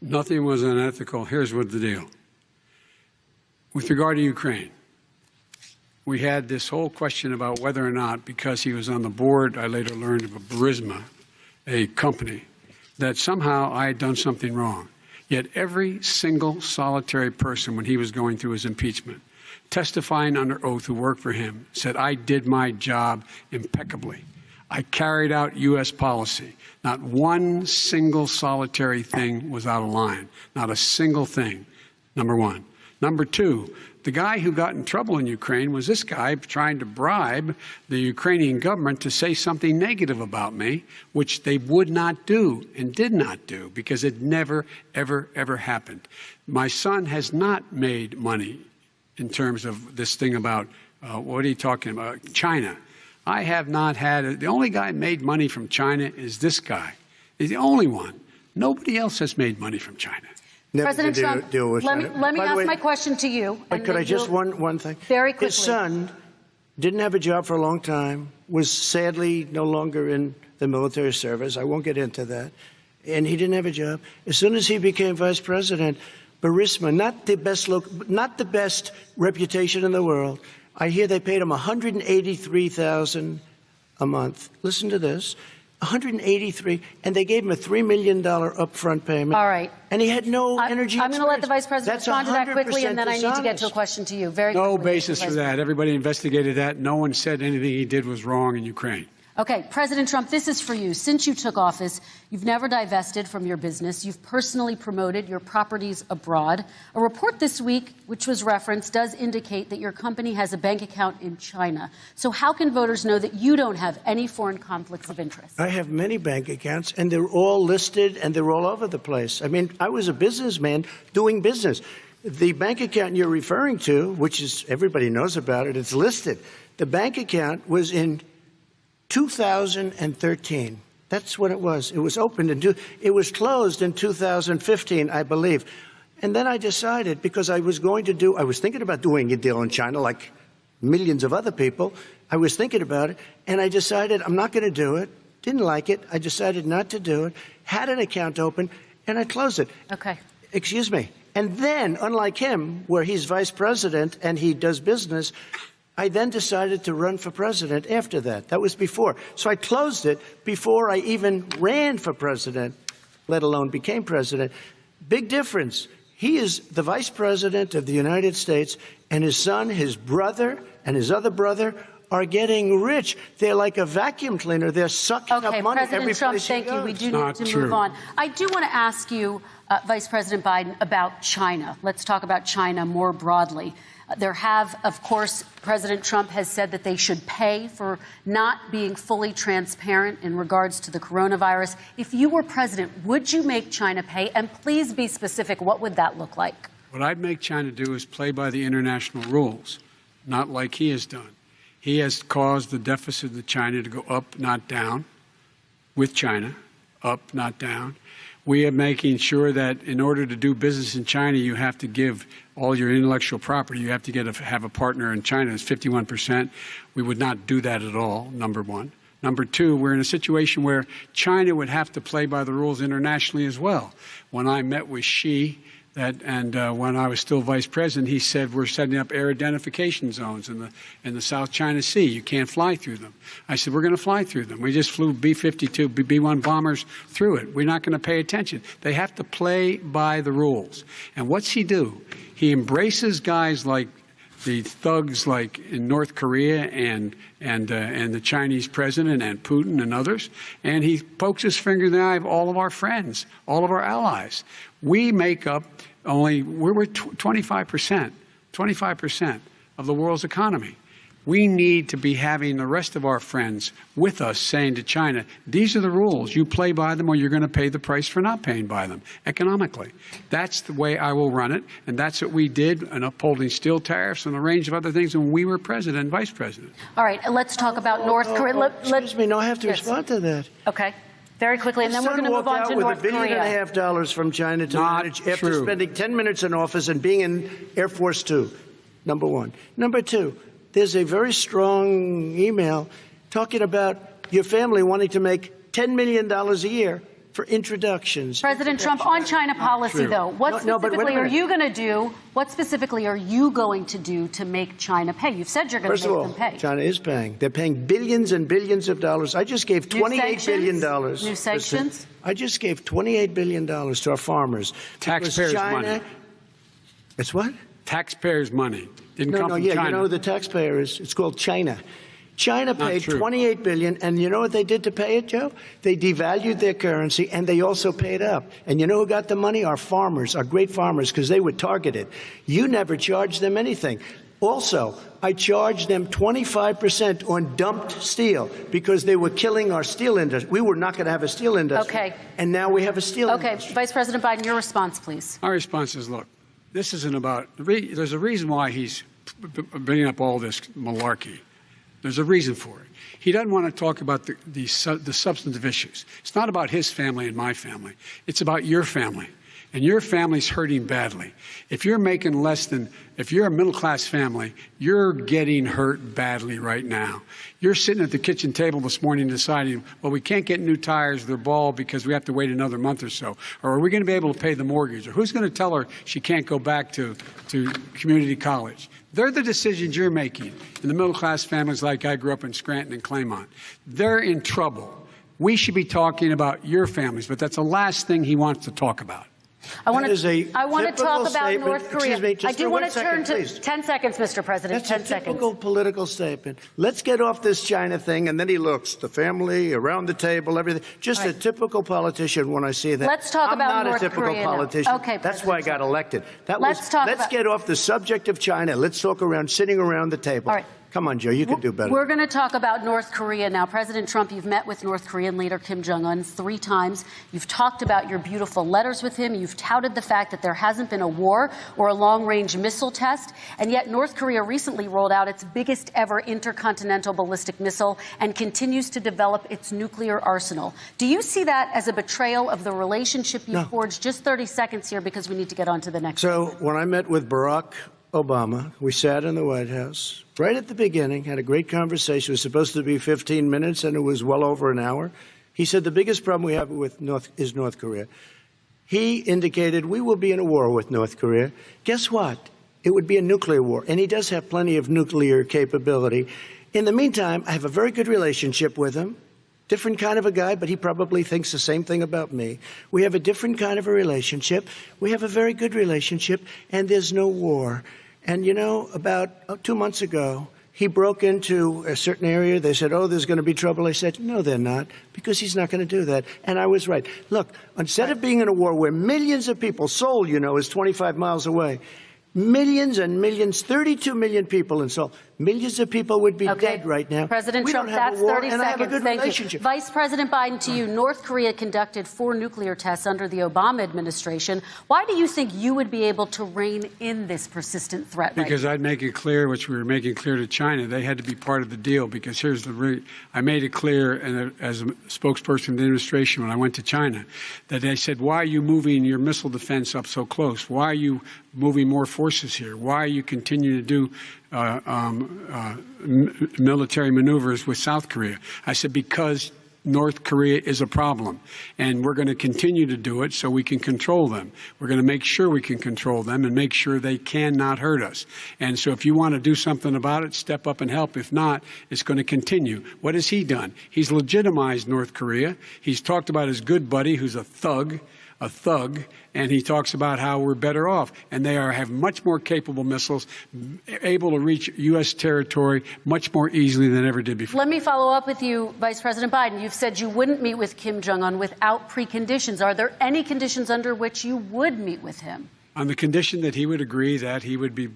Nothing was unethical. Here's what the deal. With regard to Ukraine, we had this whole question about whether or not, because he was on the board, I later learned of Burisma, a company, that somehow I had done something wrong. Yet every single solitary person, when he was going through his impeachment, testifying under oath who worked for him, said, I did my job impeccably. I carried out U.S. policy. Not one single solitary thing was out of line. Not a single thing, number one. Number two, the guy who got in trouble in Ukraine was this guy trying to bribe the Ukrainian government to say something negative about me, which they would not do and did not do because it never, ever, ever happened. My son has not made money in terms of this thing about, what are you talking about, China. I have not had, the only guy who made money from China is this guy. He's the only one. Nobody else has made money from China. Never President did Trump, deal with let me China. By the ask way, my question to you. But could I just one thing? Very quickly. His son didn't have a job for a long time, was sadly no longer in the military service. I won't get into that. And he didn't have a job. As soon as he became vice president, Burisma, not the best reputation in the world. I hear they paid him $183,000 a month. Listen to this. $183,000, and they gave him a $3 million upfront payment. All right. And he had no energy. I'm going to let the Vice President respond to that quickly, and then I need to get to a question to you. Very quickly. No basis for that. Everybody investigated that. No one said anything he did was wrong in Ukraine. Okay, President Trump, this is for you. Since you took office, you've never divested from your business. You've personally promoted your properties abroad. A report this week, which was referenced, does indicate that your company has a bank account in China. So how can voters know that you don't have any foreign conflicts of interest? I have many bank accounts, and they're all listed, and they're all over the place. I mean, I was a businessman doing business. The bank account you're referring to, which is everybody knows about it, it's listed. The bank account was in 2013. That's what it was. It was opened it was closed in 2015, I believe. And then I decided, because I was thinking about doing a deal in China like millions of other people. I was thinking about it, and I decided I'm not going to do it. Didn't like it. I decided not to do it. Had an account open, and I closed it. Okay. Excuse me. And then, unlike him, where he's vice president and he does business, I then decided to run for president after that. That was before. So I closed it before I even ran for president, let alone became president. Big difference. He is the vice president of the United States, and his son, his brother, and his other brother are getting rich. They're like a vacuum cleaner. They're sucking up money every President Trump, place he thank you. goes. We do need to move on. I do want to ask you, Vice President Biden, about China. Let's talk about China more broadly. There have, of course, President Trump has said that they should pay for not being fully transparent in regards to the coronavirus. If you were president, would you make China pay? And please be specific. What would that look like? What I'd make China do is play by the international rules, not like he has done. He has caused the deficit of China to go up, not down, with China, up, not down. We are making sure that in order to do business in China, you have to give all your intellectual property. You have to have a partner in China. It's 51%. We would not do that at all, number one. Number two, we're in a situation where China would have to play by the rules internationally as well. When I met with Xi, when I was still vice president, he said we're setting up air identification zones in the South China Sea. You can't fly through them. I said we're going to fly through them. We just flew B-52, B-1 bombers through it. We're not going to pay attention. They have to play by the rules. And what's he do? He embraces guys like the thugs like in North Korea and the Chinese president and Putin and others, and he pokes his finger in the eye of all of our friends, all of our allies. We make up we're 25% of the world's economy. We need to be having the rest of our friends with us saying to China, these are the rules. You play by them or you're going to pay the price for not paying by them economically. That's the way I will run it. And that's what we did in upholding steel tariffs and a range of other things when we were president and vice president. All right. Let's talk about North Korea. Excuse me. No, I have to respond to that. Okay. Very quickly, and then we're going to move on to North Korea. With $1.5 billion from China to manage after spending 10 minutes in office and being in Air Force Two, number one. Number two, there's a very strong email talking about your family wanting to make $10 million a year for introductions. President Trump, on China policy, though, what specifically are you going to do? What specifically are you going to do to make China pay? You've said you're going to make them pay. China is paying. They're paying billions and billions of dollars. I just gave $28 billion. New sanctions? I just gave $28 billion to our farmers. Taxpayers' money. It's what? Taxpayers' money. Didn't come from China. You know who the taxpayer is? It's called China. China paid $28 billion, and you know what they did to pay it, Joe? They devalued their currency, and they also paid up. And you know who got the money? Our farmers, our great farmers, because they were targeted. You never charged them anything. Also, I charged them 25% on dumped steel because they were killing our steel industry. We were not going to have a steel industry. Okay. And now we have a steel industry. Okay, Vice President Biden, your response, please. My response is, look, this isn't about – there's a reason why he's bringing up all this malarkey. There's a reason for it. He doesn't want to talk about the substantive issues. It's not about his family and my family. It's about your family. And your family's hurting badly. If you're making less than, if you're a middle-class family, you're getting hurt badly right now. You're sitting at the kitchen table this morning deciding, well, we can't get new tires, they're bald because we have to wait another month or so. Or are we going to be able to pay the mortgage? Or who's going to tell her she can't go back to community college? They're the decisions you're making in the middle-class families like I grew up in Scranton and Claymont. They're in trouble. We should be talking about your families, but that's the last thing he wants to talk about. I want to talk about statement. North Korea. Excuse me, just I do for want 1 to second, turn to please. 10 seconds, Mr. President. That's 10 a seconds. typical political statement. Let's get off this China thing, and then he looks, the family, around the table, everything. Just a typical politician when I see that. Let's talk I'm about not North a typical Korea now. politician. Okay, That's why I got elected. Let's get off the subject of China. Let's talk around sitting around the table. All right. Come on, Joe, you can do better. We're going to talk about North Korea now. President Trump, you've met with North Korean leader Kim Jong-un 3 times. You've talked about your beautiful letters with him. You've touted the fact that there hasn't been a war or a long-range missile test. And yet North Korea recently rolled out its biggest ever intercontinental ballistic missile and continues to develop its nuclear arsenal. Do you see that as a betrayal of the relationship you forged? Just 30 seconds here because we need to get on to the next. So when I met with Barack Obama, we sat in the White House right at the beginning, had a great conversation. It was supposed to be 15 minutes, and it was well over an hour. He said the biggest problem we have with North Korea. He indicated we will be in a war with North Korea. Guess what? It would be a nuclear war, and he does have plenty of nuclear capability. In the meantime, I have a very good relationship with him. Different kind of a guy, but he probably thinks the same thing about me. We have a different kind of a relationship. We have a very good relationship, and there's no war. And, you know, about 2 months ago, he broke into a certain area. They said, oh, there's going to be trouble. I said, no, they're not, because he's not going to do that. And I was right. Look, instead of being in a war where millions of people, Seoul, you know, is 25 miles away, millions and millions, 32 million people in Seoul. Millions of people would be dead right now. President we Trump, don't have that's a war, 30 and seconds. I have a good Thank relationship. you. Vice President Biden, to you, North Korea conducted 4 nuclear tests under the Obama administration. Why do you think you would be able to rein in this persistent threat? Because I'd make it clear, which we were making clear to China, they had to be part of the deal. Because here's I made it clear, and as a spokesperson of the administration when I went to China, that they said, why are you moving your missile defense up so close? Why are you moving more forces here? Why are you continuing to do military maneuvers with South Korea? I said, because North Korea is a problem, and we're going to continue to do it so we can control them. We're going to make sure we can control them and make sure they cannot hurt us. And so if you want to do something about it, step up and help. If not, it's going to continue. What has he done? He's legitimized North Korea. He's talked about his good buddy, who's a thug, and he talks about how we're better off. And they have much more capable missiles, able to reach U.S. territory much more easily than ever did before. Let me follow up with you, Vice President Biden. You've said you wouldn't meet with Kim Jong-un without preconditions. Are there any conditions under which you would meet with him? On the condition that he would agree that he would be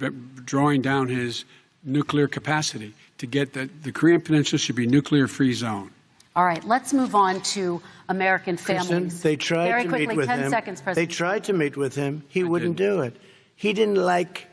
drawing down his nuclear capacity to get the Korean Peninsula should be nuclear-free zone. All right, let's move on to American families. Kristen, they tried Very to quickly, meet with 10 him. seconds, President. They tried to meet with him. He wouldn't do it. He didn't like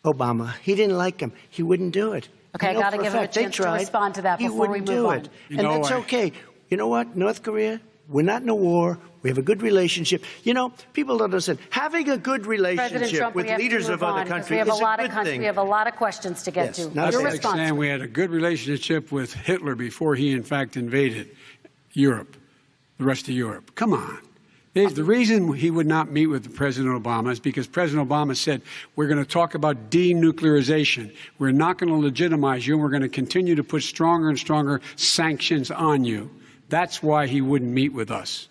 Obama. He didn't like him. He wouldn't do it. Okay, I got to give him a chance to respond to that before we move on. And that's okay. You know what, North Korea, we're not in a war. We have a good relationship. You know, people don't understand. Having a good relationship with leaders of other countries is a good thing. We have a lot of questions to get to. That's like saying we had a good relationship with Hitler before he, in fact, invaded Europe, the rest of Europe. Come on. The reason he would not meet with President Obama is because President Obama said, we're going to talk about denuclearization. We're not going to legitimize you, and we're going to continue to put stronger and stronger sanctions on you. That's why he wouldn't meet with us.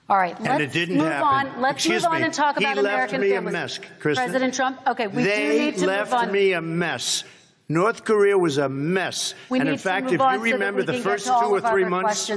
All right, and it didn't happen. Let's move on and talk about American families. He left me a mess, Kristen. President Trump, okay, we do need to move on. They left me a mess. North Korea was a mess. And in fact, if you remember the first 2 or 3 months,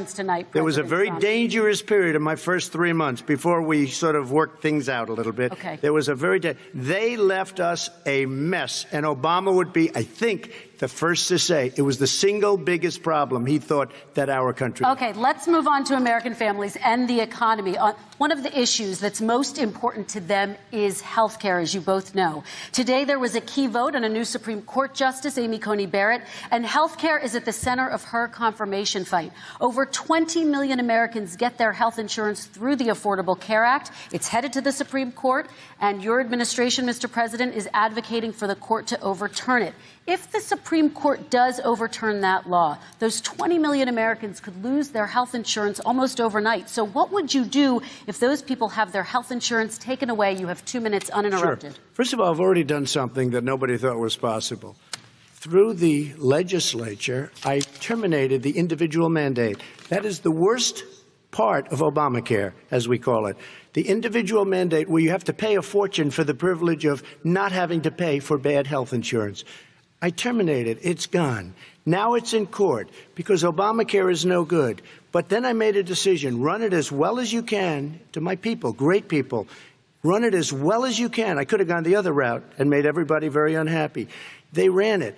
there was a very dangerous period in my first 3 months before we sort of worked things out a little bit. Okay. There was a they left us a mess. And Obama would be, I think, the first to say it was the single biggest problem he thought that our country had. Okay, let's move on to American families and the economy. One of the issues that's most important to them is health care, as you both know. Today, there was a key vote on a new Supreme Court Justice, Amy Coney Barrett, and health care is at the center of her confirmation fight. Over 20 million Americans get their health insurance through the Affordable Care Act. It's headed to the Supreme Court, and your administration, Mr. President, is advocating for the court to overturn it. If the Supreme Court does overturn that law, those 20 million Americans could lose their health insurance almost overnight. So what would you do if those people have their health insurance taken away? You have 2 minutes uninterrupted. Sure. First of all, I've already done something that nobody thought was possible. Through the legislature, I terminated the individual mandate. That is the worst part of Obamacare, as we call it. The individual mandate where you have to pay a fortune for the privilege of not having to pay for bad health insurance. I terminated. It's gone. Now it's in court because Obamacare is no good. But then I made a decision. Run it as well as you can to my people, great people. Run it as well as you can. I could have gone the other route and made everybody very unhappy. They ran it.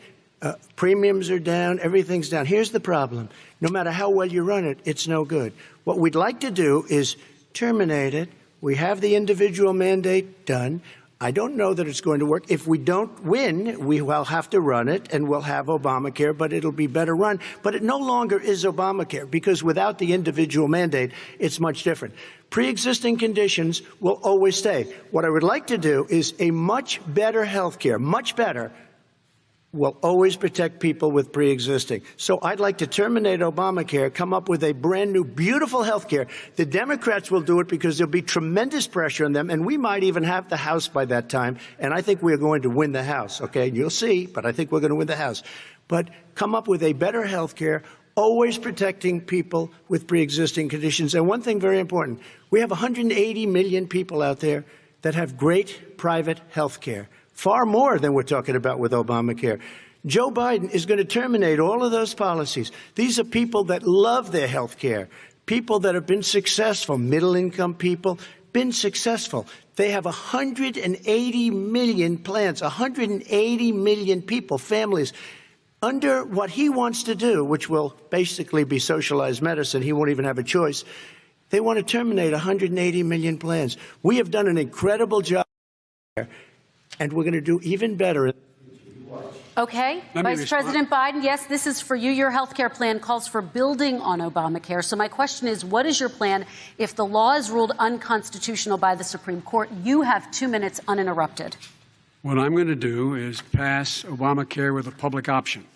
Premiums are down. Everything's down. Here's the problem. No matter how well you run it, it's no good. What we'd like to do is terminate it. We have the individual mandate done. I don't know that it's going to work. If we don't win, we will have to run it, and we'll have Obamacare, but it'll be better run. But it no longer is Obamacare, because without the individual mandate, it's much different. Pre-existing conditions will always stay. What I would like to do is a much better health care, much better, will always protect people with pre-existing. So I'd like to terminate Obamacare, come up with a brand new, beautiful health care. The Democrats will do it because there'll be tremendous pressure on them, and we might even have the House by that time, and I think we're going to win the House, okay? You'll see, but I think we're going to win the House. But come up with a better health care, always protecting people with pre-existing conditions. And one thing very important, we have 180 million people out there that have great private health care. Far more than we're talking about with Obamacare. Joe Biden is going to terminate all of those policies. These are people that love their health care, people that have been successful, middle-income people, been successful. They have 180 million plans, 180 million people, families, under what he wants to do, which will basically be socialized medicine. He won't even have a choice. They want to terminate 180 million plans. We have done an incredible job there. And we're going to do even better. Okay. Vice President Biden, yes, this is for you. Your health care plan calls for building on Obamacare. So my question is, what is your plan if the law is ruled unconstitutional by the Supreme Court? You have 2 minutes uninterrupted. What I'm going to do is pass Obamacare with a public option.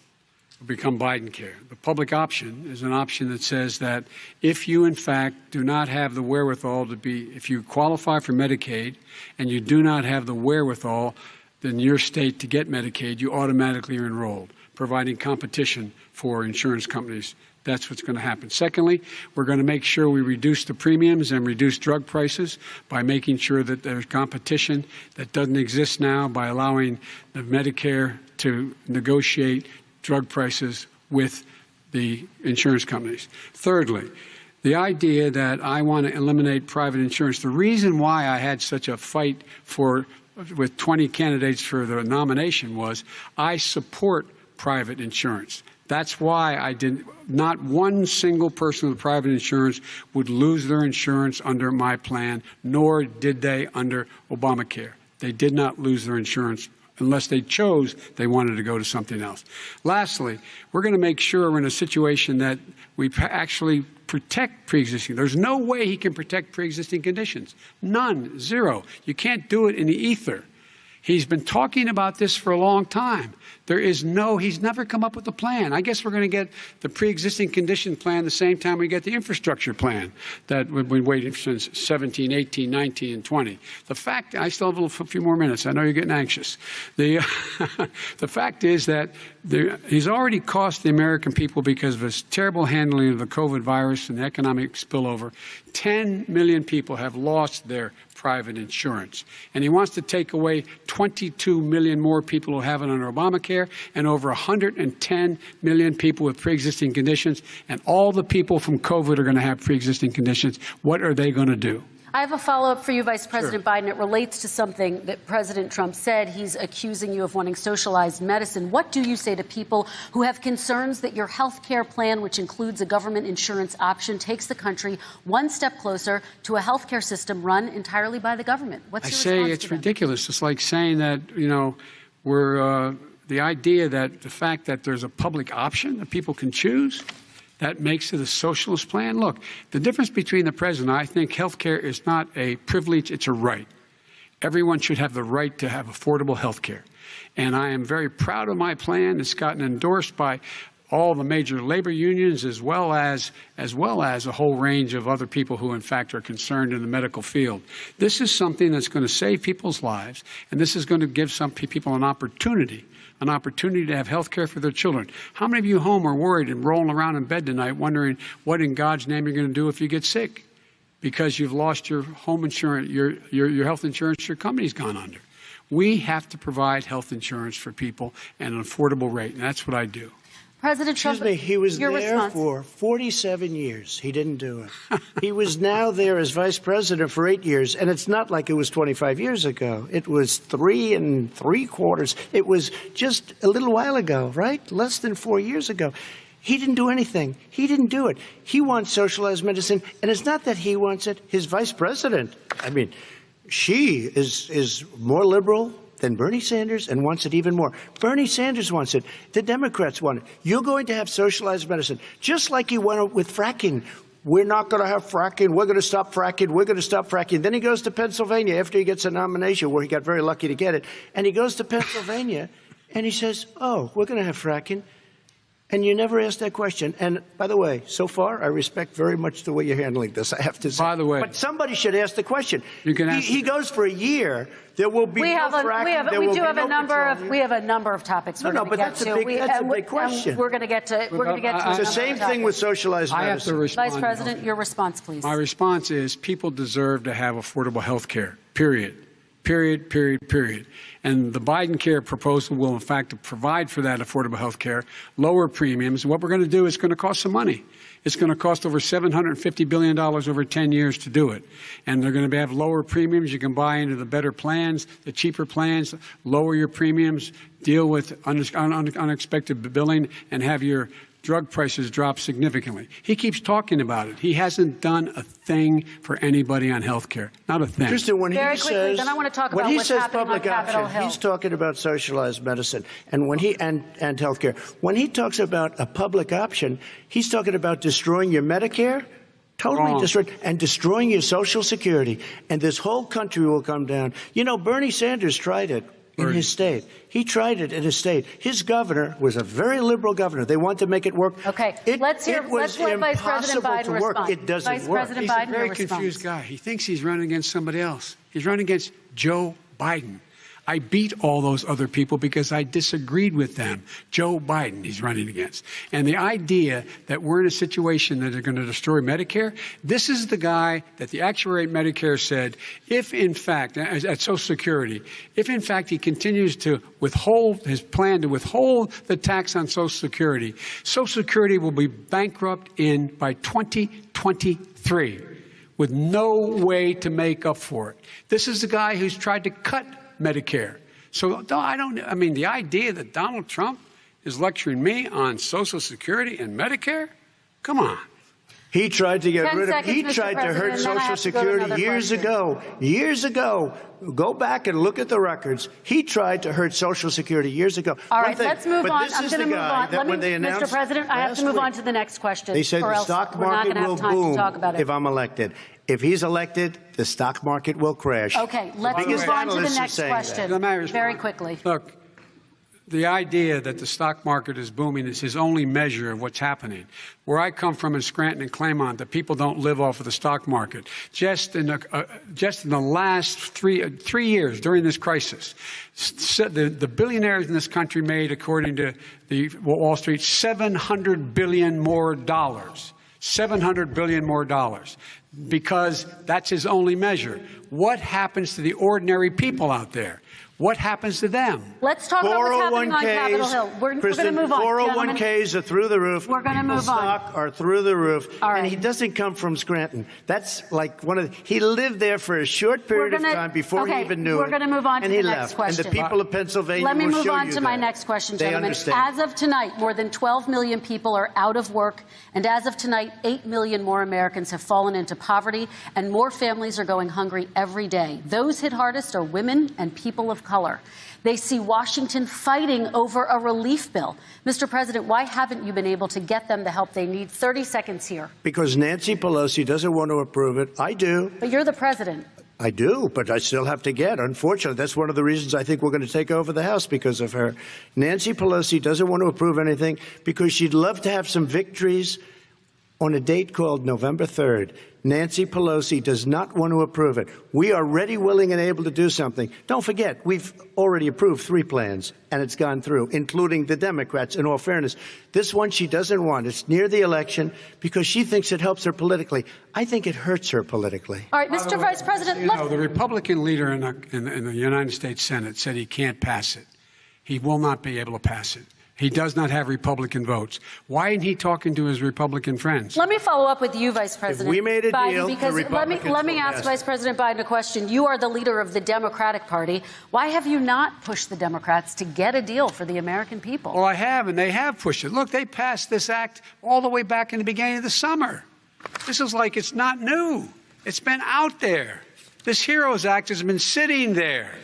It'll become Bidencare. The public option is an option that says that if you, in fact, do not have the wherewithal to be, if you qualify for Medicaid and you do not have the wherewithal in your state to get Medicaid, you automatically are enrolled, providing competition for insurance companies. That's what's going to happen. Secondly, we're going to make sure we reduce the premiums and reduce drug prices by making sure that there's competition that doesn't exist now, by allowing the Medicare to negotiate drug prices with the insurance companies. Thirdly, the idea that I want to eliminate private insurance, the reason why I had such a fight with 20 candidates for the nomination was I support private insurance. That's why not one single person with private insurance would lose their insurance under my plan, nor did they under Obamacare. They did not lose their insurance unless they chose they wanted to go to something else. Lastly, we're going to make sure we're in a situation that we actually protect pre-existing. There's no way he can protect pre-existing conditions. None. Zero. You can't do it in the ether. He's been talking about this for a long time. He's never come up with a plan. I guess we're going to get the pre-existing condition plan the same time we get the infrastructure plan that we've been waiting since 17, 18, 19, and 20. The fact, I still have a few more minutes. I know you're getting anxious. The fact is that he's already cost the American people, because of his terrible handling of the COVID virus and the economic spillover, 10 million people have lost their private insurance. And he wants to take away 22 million more people who have it under Obamacare, and over 110 million people with pre-existing conditions. And all the people from COVID are going to have pre-existing conditions. What are they going to do? I have a follow-up for you, Vice President Biden. It relates to something that President Trump said. He's accusing you of wanting socialized medicine. What do you say to people who have concerns that your health care plan, which includes a government insurance option, takes the country one step closer to a health care system run entirely by the government? What's your response to it's them? ridiculous. It's like saying that, we're the idea that the fact that there's a public option that people can choose, that makes it a socialist plan. Look, the difference between the president, I think health care is not a privilege, it's a right. Everyone should have the right to have affordable health care. And I am very proud of my plan. It's gotten endorsed by all the major labor unions as well as a whole range of other people who, in fact, are concerned in the medical field. This is something that's going to save people's lives, and this is going to give some people an opportunity to have health care for their children. How many of you home are worried and rolling around in bed tonight wondering what in God's name you're going to do if you get sick because you've lost your home insurance, your health insurance, your company's gone under? We have to provide health insurance for people at an affordable rate, and that's what I do. President Trump, Excuse me, he was your there response. for 47 years. He didn't do it. He was now there as vice president for 8 years, and it's not like it was 25 years ago. It was 3 3/4. It was just a little while ago, right? Less than 4 years ago. He didn't do anything. He didn't do it. He wants socialized medicine, and it's not that he wants it. His vice president, she is more liberal than Bernie Sanders and wants it even more. Bernie Sanders wants it. The Democrats want it. You're going to have socialized medicine, just like you went with fracking. We're not going to have fracking. We're going to stop fracking. We're going to stop fracking. Then he goes to Pennsylvania after he gets a nomination, where he got very lucky to get it. And he goes to Pennsylvania and he says, oh, we're going to have fracking. And you never asked that question. And by the way, so far, I respect very much the way you're handling this, I have to say. By the way, but somebody should ask the question. You can ask he goes for a year. There will be no fracking. We have a number of topics we're going to get to. That's a big question. We're going to get to. We're going to get to. It's the same thing with socialized medicine. I have to respond. Vice President, your response, please. My response is people deserve to have affordable health care, period. Period, period, period. And the Biden care proposal will, in fact, provide for that affordable health care, lower premiums. What we're going to do is going to cost some money. It's going to cost over $750 billion over 10 years to do it. And they're going to have lower premiums. You can buy into the better plans, the cheaper plans, lower your premiums, deal with unexpected billing, and have your drug prices drop significantly. He keeps talking about it. He hasn't done a thing for anybody on health care. Not a thing. Kristen, when Very he quickly, says, then I want to talk when about he what's says happening public on Capitol option, Hill. he's talking about socialized medicine. And when he and health care, when he talks about a public option, he's talking about destroying your Medicare, totally destroyed, and destroying your Social Security. And this whole country will come down. You know, Bernie Sanders tried it in his state. He tried it in his state. His governor was a very liberal governor. They wanted to make it work. Okay, let's let Vice President Biden respond. It doesn't Vice work. President He's Biden, a very your confused response. guy. He thinks he's running against somebody else. He's running against Joe Biden. I beat all those other people because I disagreed with them. Joe Biden he's running against. And the idea that we're in a situation that they're going to destroy Medicare, this is the guy that the actuary at Medicare said, if in fact, at Social Security, if in fact he continues to withhold his plan to withhold the tax on Social Security will be bankrupt by 2023 with no way to make up for it. This is the guy who's tried to cut Medicare. So the idea that Donald Trump is lecturing me on Social Security and Medicare, come on. He tried to get 10 rid of, seconds, he Mr. tried to President, hurt and then I Social have to go to Security another years question. ago. Go back and look at the records. He tried to hurt Social Security years ago. All right, let's move on. This I'm is going to the move guy on. that when they announced Mr. President, I have to move on to the next question. They said or the else stock we're not market going to will have time boom to talk about it. if I'm elected. If he's elected, the stock market will crash. Okay, let's The biggest move on to the analysts are next saying that. question very quickly. Look, the idea that the stock market is booming is his only measure of what's happening. Where I come from in Scranton and Claymont, the people don't live off of the stock market. Just in the last three years during this crisis, the billionaires in this country made, according to the Wall Street, $700 billion more. $700 billion more, because that's his only measure. What happens to the ordinary people out there? what happens to them? Let's talk about what's happening on Capitol Hill. We're going to move on. 401ks are through the roof. We're going to move on. Stock are through the roof. All right. And he doesn't come from Scranton. That's like he lived there for a short period of time before he even knew it. We're going to move on to and the he next left. question. And the people of Pennsylvania Let me will move show on you to my that. next question, They gentlemen. understand. As of tonight, more than 12 million people are out of work. And as of tonight, 8 million more Americans have fallen into poverty, and more families are going hungry every day. Those hit hardest are women and people of color. They see Washington fighting over a relief bill. Mr. President, why haven't you been able to get them the help they need? 30 seconds here. Because Nancy Pelosi doesn't want to approve it. I do. But you're the president. I do, but I still have to get. Unfortunately, that's one of the reasons I think we're going to take over the House, because of her. Nancy Pelosi doesn't want to approve anything because she'd love to have some victories on a date called November 3rd. Nancy Pelosi does not want to approve it. We are ready, willing, and able to do something. Don't forget, we've already approved 3 plans, and it's gone through, including the Democrats, in all fairness. This one she doesn't want. It's near the election because she thinks it helps her politically. I think it hurts her politically. All right, Mr. Vice President. You know, the Republican leader in the United States Senate said he can't pass it. He will not be able to pass it. He does not have Republican votes. Why isn't he talking to his Republican friends? Let me follow up with you, Vice President. If we made a Biden, deal, because the let me Republicans ask will Vice President Biden a question. You are the leader of the Democratic Party. Why have you not pushed the Democrats to get a deal for the American people? Well, I have, and they have pushed it. Look, they passed this act all the way back in the beginning of the summer. This is like it's not new. It's been out there. This HEROES Act has been sitting there.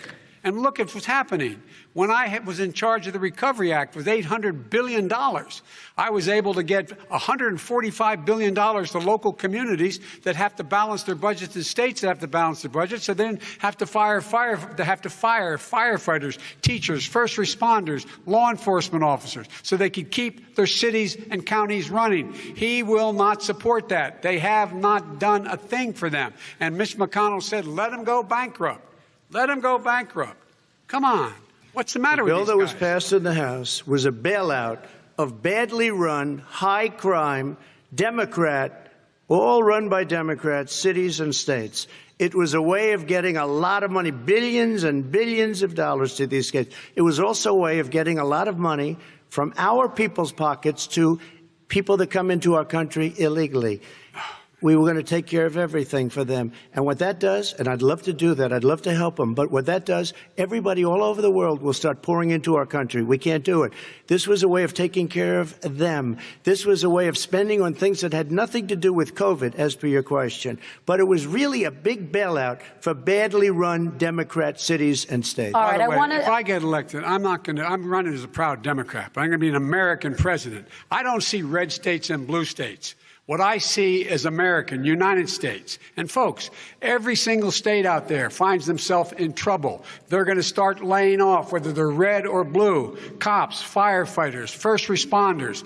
And look at what's happening. When I was in charge of the Recovery Act with $800 billion, I was able to get $145 billion to local communities that have to balance their budgets and states that have to balance their budgets, so then have to fire firefighters, teachers, first responders, law enforcement officers, so they could keep their cities and counties running. He will not support that. They have not done a thing for them. And Mitch McConnell said, let them go bankrupt. Let them go bankrupt. Come on. What's the matter with these guys? The bill that was passed in the House was a bailout of badly run, high-crime, Democrat, all run by Democrats, cities and states. It was a way of getting a lot of money, billions and billions of dollars to these states. It was also a way of getting a lot of money from our people's pockets to people that come into our country illegally. We were going to take care of everything for them. And what that does, and I'd love to do that, I'd love to help them, but what that does, everybody all over the world will start pouring into our country. We can't do it. This was a way of taking care of them. This was a way of spending on things that had nothing to do with COVID, as per your question. But it was really a big bailout for badly run Democrat cities and states. All right, If I get elected, I'm running as a proud Democrat, but I'm going to be an American president. I don't see red states and blue states. What I see is American, United States. And folks, every single state out there finds themselves in trouble. They're going to start laying off, whether they're red or blue, cops, firefighters, first responders,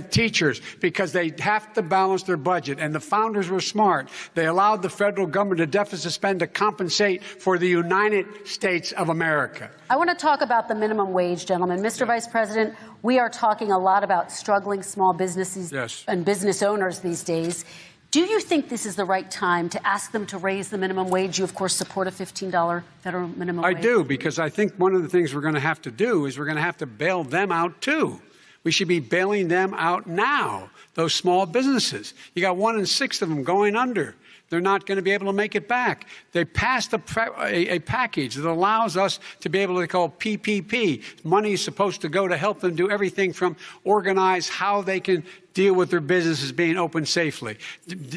teachers, because they have to balance their budget. And the founders were smart. They allowed the federal government to deficit spend to compensate for the United States of America. I want to talk about the minimum wage, gentlemen. Mr. Vice President, we are talking a lot about struggling small businesses and business owners these days. Do you think this is the right time to ask them to raise the minimum wage? You, of course, support a $15 federal minimum wage. I do, because I think one of the things we're going to have to do is we're going to have to bail them out, too. We should be bailing them out now, those small businesses. You got 1 in 6 of them going under. They're not going to be able to make it back. They passed a package that allows us to be able to call PPP. Money is supposed to go to help them do everything from organize how they can deal with their businesses being open safely.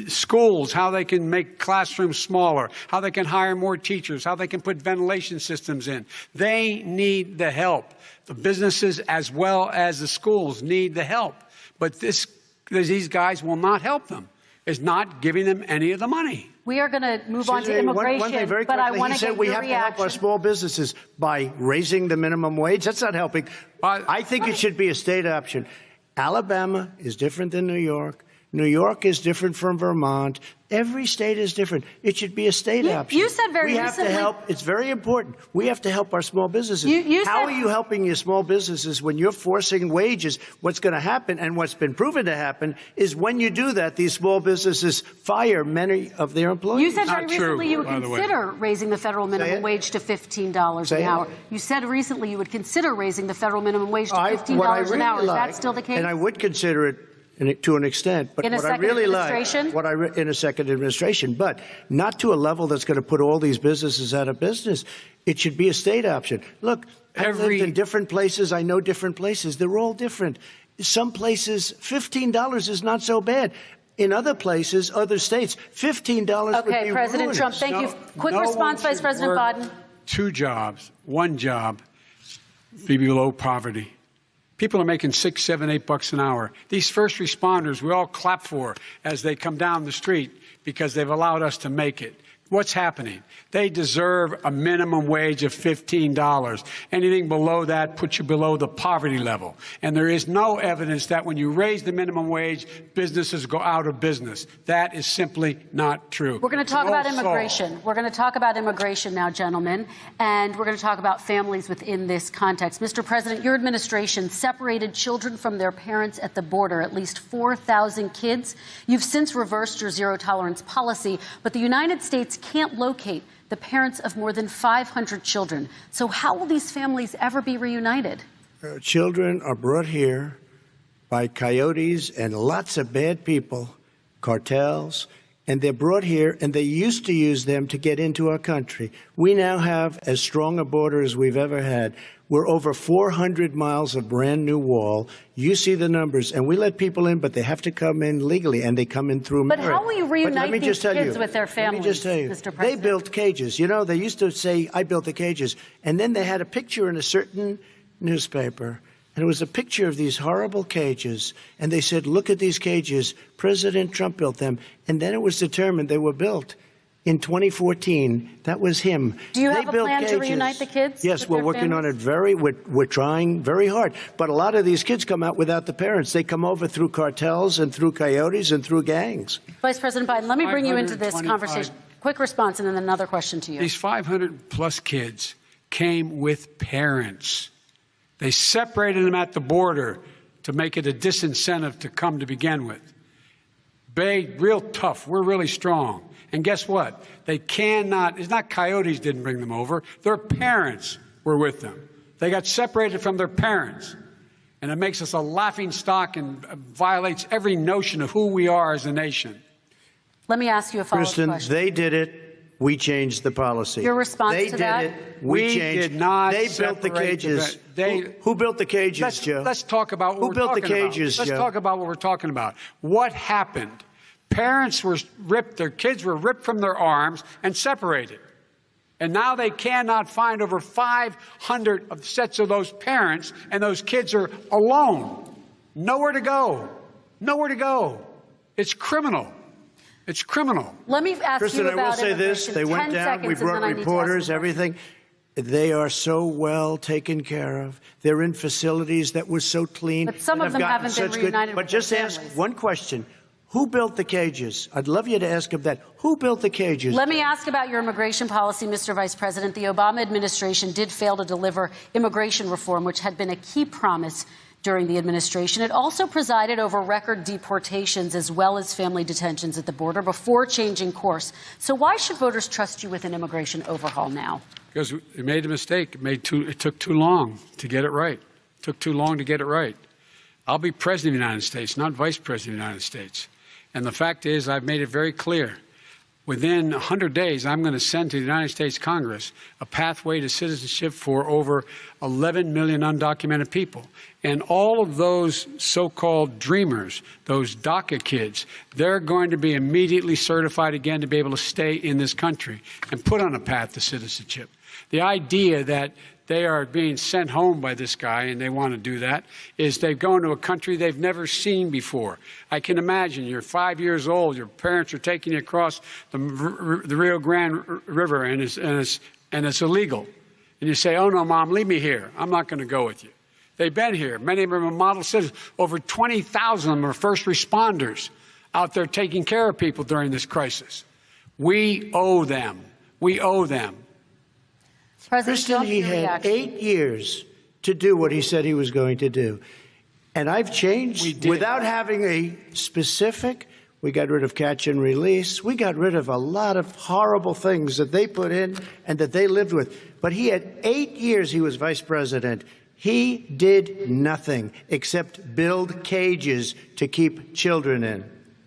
Schools, how they can make classrooms smaller, how they can hire more teachers, how they can put ventilation systems in. They need the help. The businesses as well as the schools need the help. But these guys will not help them. Is not giving them any of the money. We are going to move on to immigration, one thing very but I quickly, want he to said get we your have reaction. to help our small businesses by raising the minimum wage. That's not helping. I think it should be a state option. Alabama is different than New York. New York is different from Vermont. Every state is different. It should be a state option. You said very recently. We have to help. It's very important. We have to help our small businesses. How are you helping your small businesses when you're forcing wages? What's going to happen, and what's been proven to happen, is when you do that, these small businesses fire many of their employees. You said very recently you would consider raising the federal minimum wage to $15 an hour. You said recently you would consider raising the federal minimum wage to $15 an hour. Is that still the case? And I would consider it to an extent, but what I really like, in a second administration, but not to a level that's going to put all these businesses out of business. It should be a state option. Look, I've lived in different places. I know different places. They're all different. Some places, $15 is not so bad. In other places, other states, $15 would be Okay, President ruinous. Trump, thank you. Quick response, Vice President Biden. 2 jobs, 1 job, be below poverty. People are making $6, $7, $8 an hour. These first responders, we all clap for as they come down the street because they've allowed us to make it. What's happening? They deserve a minimum wage of $15. Anything below that puts you below the poverty level. And there is no evidence that when you raise the minimum wage, businesses go out of business. That is simply not true. We're going to talk about immigration. We're going to talk about immigration now, gentlemen, and we're going to talk about families within this context. Mr. President, your administration separated children from their parents at the border, at least 4,000 kids. You've since reversed your zero-tolerance policy, but the United States can't locate the parents of more than 500 children. So how will these families ever be reunited? Children are brought here by coyotes and lots of bad people, cartels, and they're brought here, and they used to use them to get into our country. We now have as strong a border as we've ever had. We're over 400 miles of brand new wall. You see the numbers, and we let people in, but they have to come in legally, and they come in through merit. But how will you reunite these kids with their families, let me just tell you, Mr. President? They built cages. You know, they used to say, I built the cages, and then they had a picture in a certain newspaper, and it was a picture of these horrible cages, and they said, look at these cages. President Trump built them, and then it was determined they were built in 2014. That was him. Do you have a plan to reunite the kids? Yes, we're working on it we're trying very hard. But a lot of these kids come out without the parents. They come over through cartels and through coyotes and through gangs. Vice President Biden, let me bring you into this conversation. Quick response and then another question to you. These 500-plus kids came with parents. They separated them at the border to make it a disincentive to come to begin with. Real tough. We're really strong. And guess what? They cannot, it's not coyotes didn't bring them over. Their parents were with them. They got separated from their parents. And it makes us a laughing stock and violates every notion of who we are as a nation. Let me ask you a follow-up question. Kristen, they did it. We changed the policy. Your response to that? They did it. We changed. Did not. They built the cages. Who built the cages, Joe? Let's talk about what we're talking about. Who built the cages, Joe? Let's talk about what we're talking about. What happened? Parents were ripped, their kids were ripped from their arms and separated. And now they cannot find over 500 of sets of those parents, and those kids are alone. Nowhere to go. Nowhere to go. It's criminal. It's criminal. Let me ask Kristen, you about I will say this. They went down. We brought reporters, everything. They are so well taken care of. They're in facilities that were so clean. But some of them haven't been reunited with their families. But just ask one question. Who built the cages? I'd love you to ask him that. Who built the cages? Let me ask about your immigration policy, Mr. Vice President. The Obama administration did fail to deliver immigration reform, which had been a key promise during the administration. It also presided over record deportations as well as family detentions at the border before changing course. So why should voters trust you with an immigration overhaul now? Because we made a mistake. It took too long to get it right. It took too long to get it right. I'll be president of the United States, not vice president of the United States. And the fact is, I've made it very clear. Within 100 days, I'm going to send to the United States Congress a pathway to citizenship for over 11 million undocumented people. And all of those so-called dreamers, those DACA kids, they're going to be immediately certified again to be able to stay in this country and put on a path to citizenship. The idea that they are being sent home by this guy, and they want to do that, is they've gone to a country they've never seen before. I can imagine you're 5 years old, your parents are taking you across the Rio Grande River, and it's illegal. And you say, oh, no, Mom, leave me here. I'm not going to go with you. They've been here. Many of them are model citizens. Over 20,000 of them are first responders. out there taking care of people during this crisis. We owe them. We owe them. President Kristen, Trump, he your had reaction. 8 years to do what he said he was going to do. And I've changed without having a specific. We got rid of catch and release. We got rid of a lot of horrible things that they put in and that they lived with. But he had 8 years he was vice president. He did nothing except build cages to keep children in.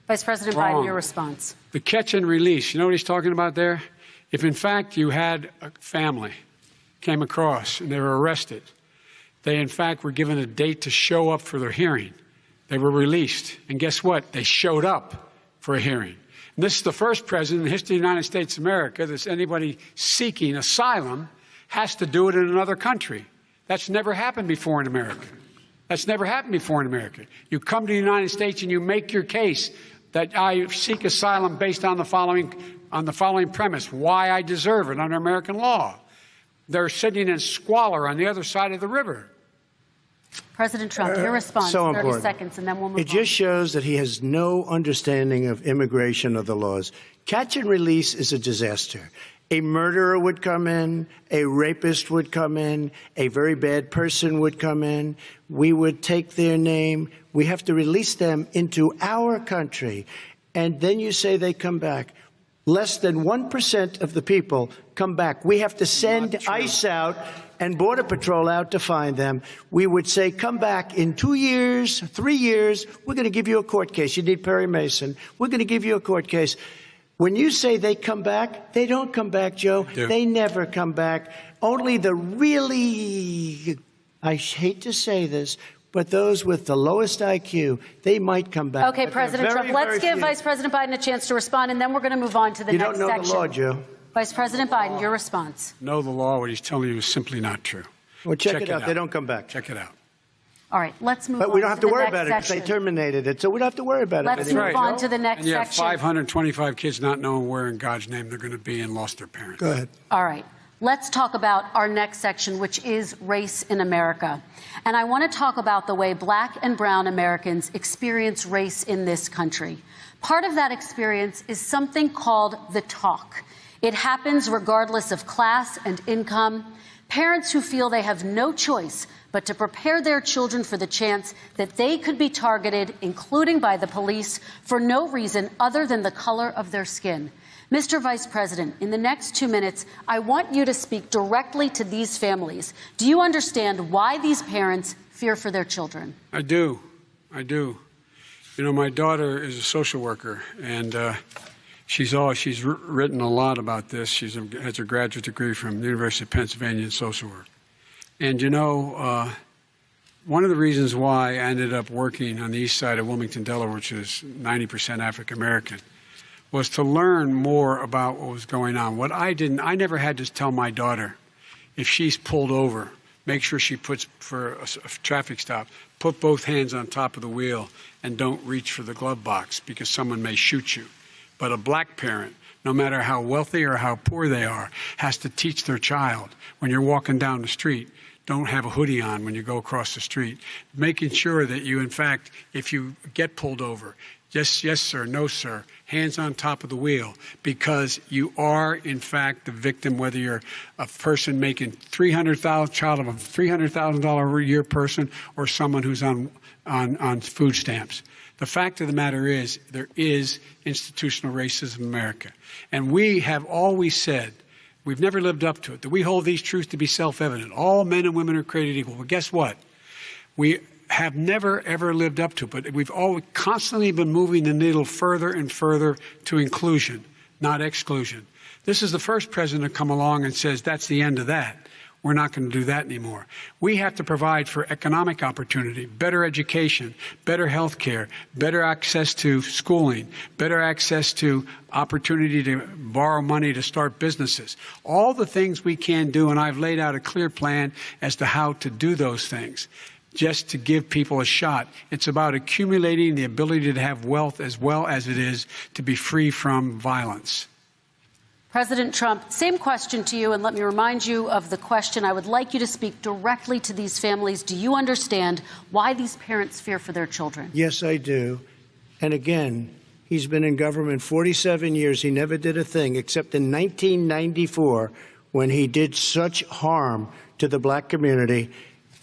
Vice President Wrong. Biden, your response. The catch and release, you know what he's talking about there? If in fact you had a family came across and they were arrested, they in fact were given a date to show up for their hearing. They were released. And guess what? They showed up for a hearing. And this is the first president in the history of the United States of America that anybody seeking asylum has to do it in another country. That's never happened before in America. That's never happened before in America. You come to the United States and you make your case that I seek asylum based on the following premise, why I deserve it under American law. They're sitting in squalor on the other side of the river. President Trump, your response, so 30 important. seconds, and then we'll move on. It just shows that he has no understanding of immigration or the laws. Catch and release is a disaster. A murderer would come in, a rapist would come in, a very bad person would come in. We would take their name. We have to release them into our country. And then you say they come back. Less than 1% of the people come back. We have to send ICE out and Border Patrol out to find them. We would say, come back in 2 years, 3 years. We're going to give you a court case. You need Perry Mason. We're going to give you a court case. When you say they come back, they don't come back, Joe. They never come back. Only the really, I hate to say this, but those with the lowest IQ, they might come back. Okay, But President they're Trump, very, let's very give few. Vice President Biden a chance to respond, and then we're going to move on to the You next don't know section. the law, Joe. Vice President Biden, your response. Know the law, what he's telling you is simply not true. Well, check it out. They don't come back. Check it out. All right, let's move on But we don't have to the worry next about it because they section. terminated it, so we don't have to worry about it. Let's anymore. move on to the next And you have section. 525 kids not knowing where in God's name they're going to be and lost their parents. Go ahead. All right. Let's talk about our next section, which is race in America. And I want to talk about the way Black and brown Americans experience race in this country. Part of that experience is something called the talk. It happens regardless of class and income. Parents who feel they have no choice but to prepare their children for the chance that they could be targeted, including by the police, for no reason other than the color of their skin. Mr. Vice President, in the next 2 minutes, I want you to speak directly to these families. Do you understand why these parents fear for their children? I do. I do. You know, my daughter is a social worker, and she's written a lot about this. She has her graduate degree from the University of Pennsylvania in social work. And, you know, one of the reasons why I ended up working on the east side of Wilmington, Delaware, which is 90% African-American, was to learn more about what was going on. I never had to tell my daughter, if she's pulled over, make sure she puts, for a traffic stop, put both hands on top of the wheel and don't reach for the glove box because someone may shoot you. But a black parent, no matter how wealthy or how poor they are, has to teach their child when you're walking down the street, don't have a hoodie on when you go across the street. Making sure that you, in fact, if you get pulled over, yes, sir, no, sir, hands on top of the wheel, because you are, in fact, the victim, whether you're a person making child of a $300,000 a year person or someone who's on food stamps. The fact of the matter is there is institutional racism in America. And we have always said, we've never lived up to it, that we hold these truths to be self-evident. All men and women are created equal. Well, guess what? We have never, ever lived up to it, but we've always constantly been moving the needle further and further to inclusion, not exclusion. This is the first president to come along and says, that's the end of that. We're not going to do that anymore. We have to provide for economic opportunity, better education, better health care, better access to schooling, better access to opportunity to borrow money to start businesses. All the things we can do, and I've laid out a clear plan as to how to do those things, just to give people a shot. It's about accumulating the ability to have wealth as well as it is to be free from violence. President Trump, same question to you, and let me remind you of the question. I would like you to speak directly to these families. Do you understand why these parents fear for their children? Yes, I do. And again, He's been in government 47 years. He never did a thing except in 1994 when he did such harm to the black community.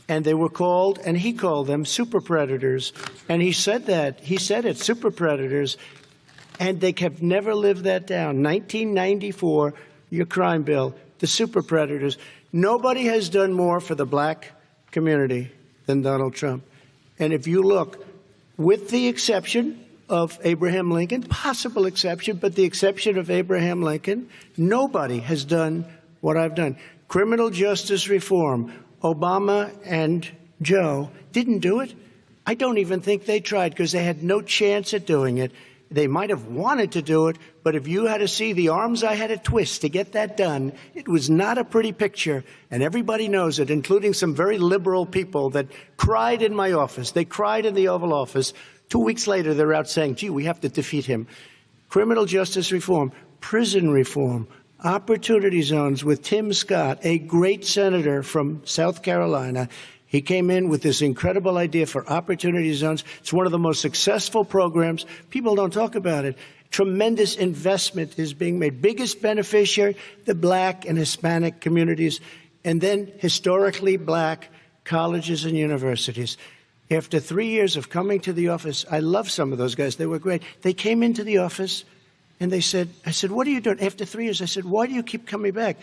And they were called, and he called them super predators. And he said that. He said it, super predators. And they have never lived that down. 1994, your crime bill, the super predators. Nobody has done more for the black community than Donald Trump. And if you look, with the exception of Abraham Lincoln, possible exception, but the exception of Abraham Lincoln, nobody has done what I've done. Criminal justice reform. Obama and Joe didn't do it. I don't even think they tried because they had no chance at doing it. They might have wanted to do it, but if you had to see the arms I had to twist to get that done, it was not a pretty picture, and everybody knows it, including some very liberal people that cried in my office. They cried in the Oval Office. 2 weeks later, they're out saying, gee, we have to defeat him. Criminal justice reform, prison reform, opportunity zones with Tim Scott, a great senator from South Carolina. He came in with this incredible idea for opportunity zones. It's one of the most successful programs. People don't talk about it. Tremendous investment is being made. Biggest beneficiary, the black and Hispanic communities, and then historically black colleges and universities. After 3 years of coming to the office, I love some of those guys. They were great. They came into the office and they said, I said, what are you doing? After 3 years, I said, why do you keep coming back?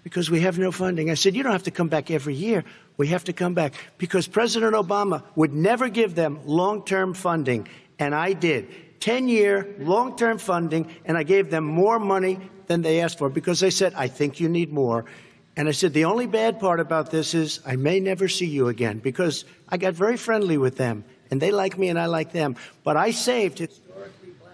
Because we have no funding. I said, you don't have to come back every year. We have to come back because President Obama would never give them long-term funding. And I did. 10-year long-term funding, and I gave them more money than they asked for because they said, I think you need more. And I said, the only bad part about this is I may never see you again because I got very friendly with them, and they like me and I like them. But I saved historically black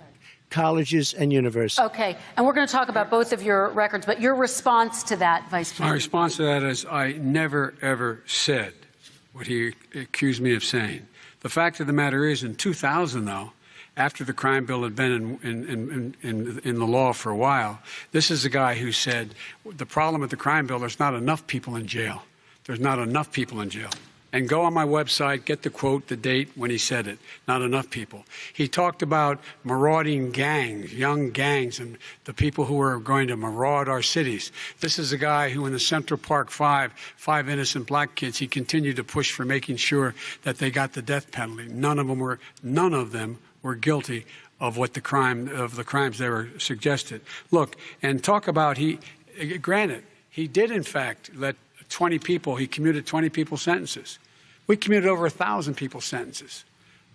colleges and universities. Okay, and we're going to talk about both of your records, but your response to that, Vice President? My response to that is I never, ever said what he accused me of saying. The fact of the matter is, in 2000, though, after the crime bill had been in the law for a while, this is a guy who said, the problem with the crime bill, there's not enough people in jail. There's not enough people in jail. And go on my website, get the quote, the date when he said it. Not enough people. He talked about marauding gangs, young gangs, and the people who are going to maraud our cities. This is a guy who in the Central Park five innocent black kids, he continued to push for making sure that they got the death penalty. None of them were guilty of the crimes they were suggested. Look, and talk about granted, he did in fact let 20 people, he commuted 20 people's sentences. We commuted over 1,000 people's sentences.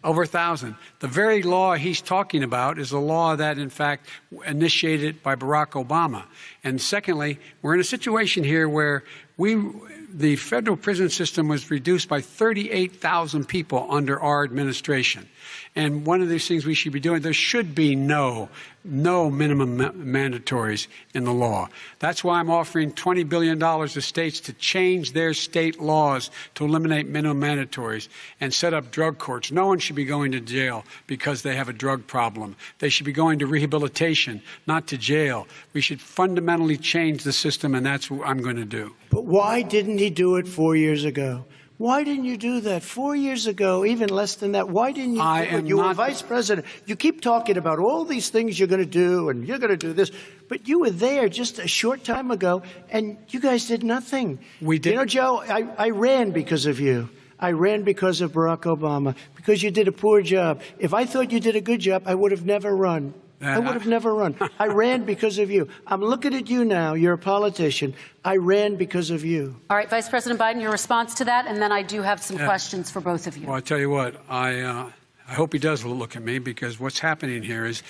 Over 1,000. The very law he's talking about is a law that, in fact, initiated by Barack Obama. And secondly, we're in a situation here where the federal prison system was reduced by 38,000 people under our administration. And one of these things we should be doing, there should be no minimum mandatories in the law. That's why I'm offering $20 billion to states to change their state laws to eliminate minimum mandatories and set up drug courts. No one should be going to jail because they have a drug problem. They should be going to rehabilitation, not to jail. We should fundamentally change the system, and that's what I'm going to do. But why didn't he do it 4 years ago? Why didn't you do that 4 years ago, even less than that? Why didn't you do it? You were vice president. You keep talking about all these things you're going to do and you're going to do this, but you were there just a short time ago and you guys did nothing. We did. You know, Joe, I ran because of you. I ran because of Barack Obama, because you did a poor job. If I thought you did a good job, I would have never run. I would have never run. I ran because of you. I'm looking at you now. You're a politician. I ran because of you. All right, Vice President Biden, your response to that, and then I do have some questions for both of you. Well, I tell you what, I hope he does look at me, because what's happening here is,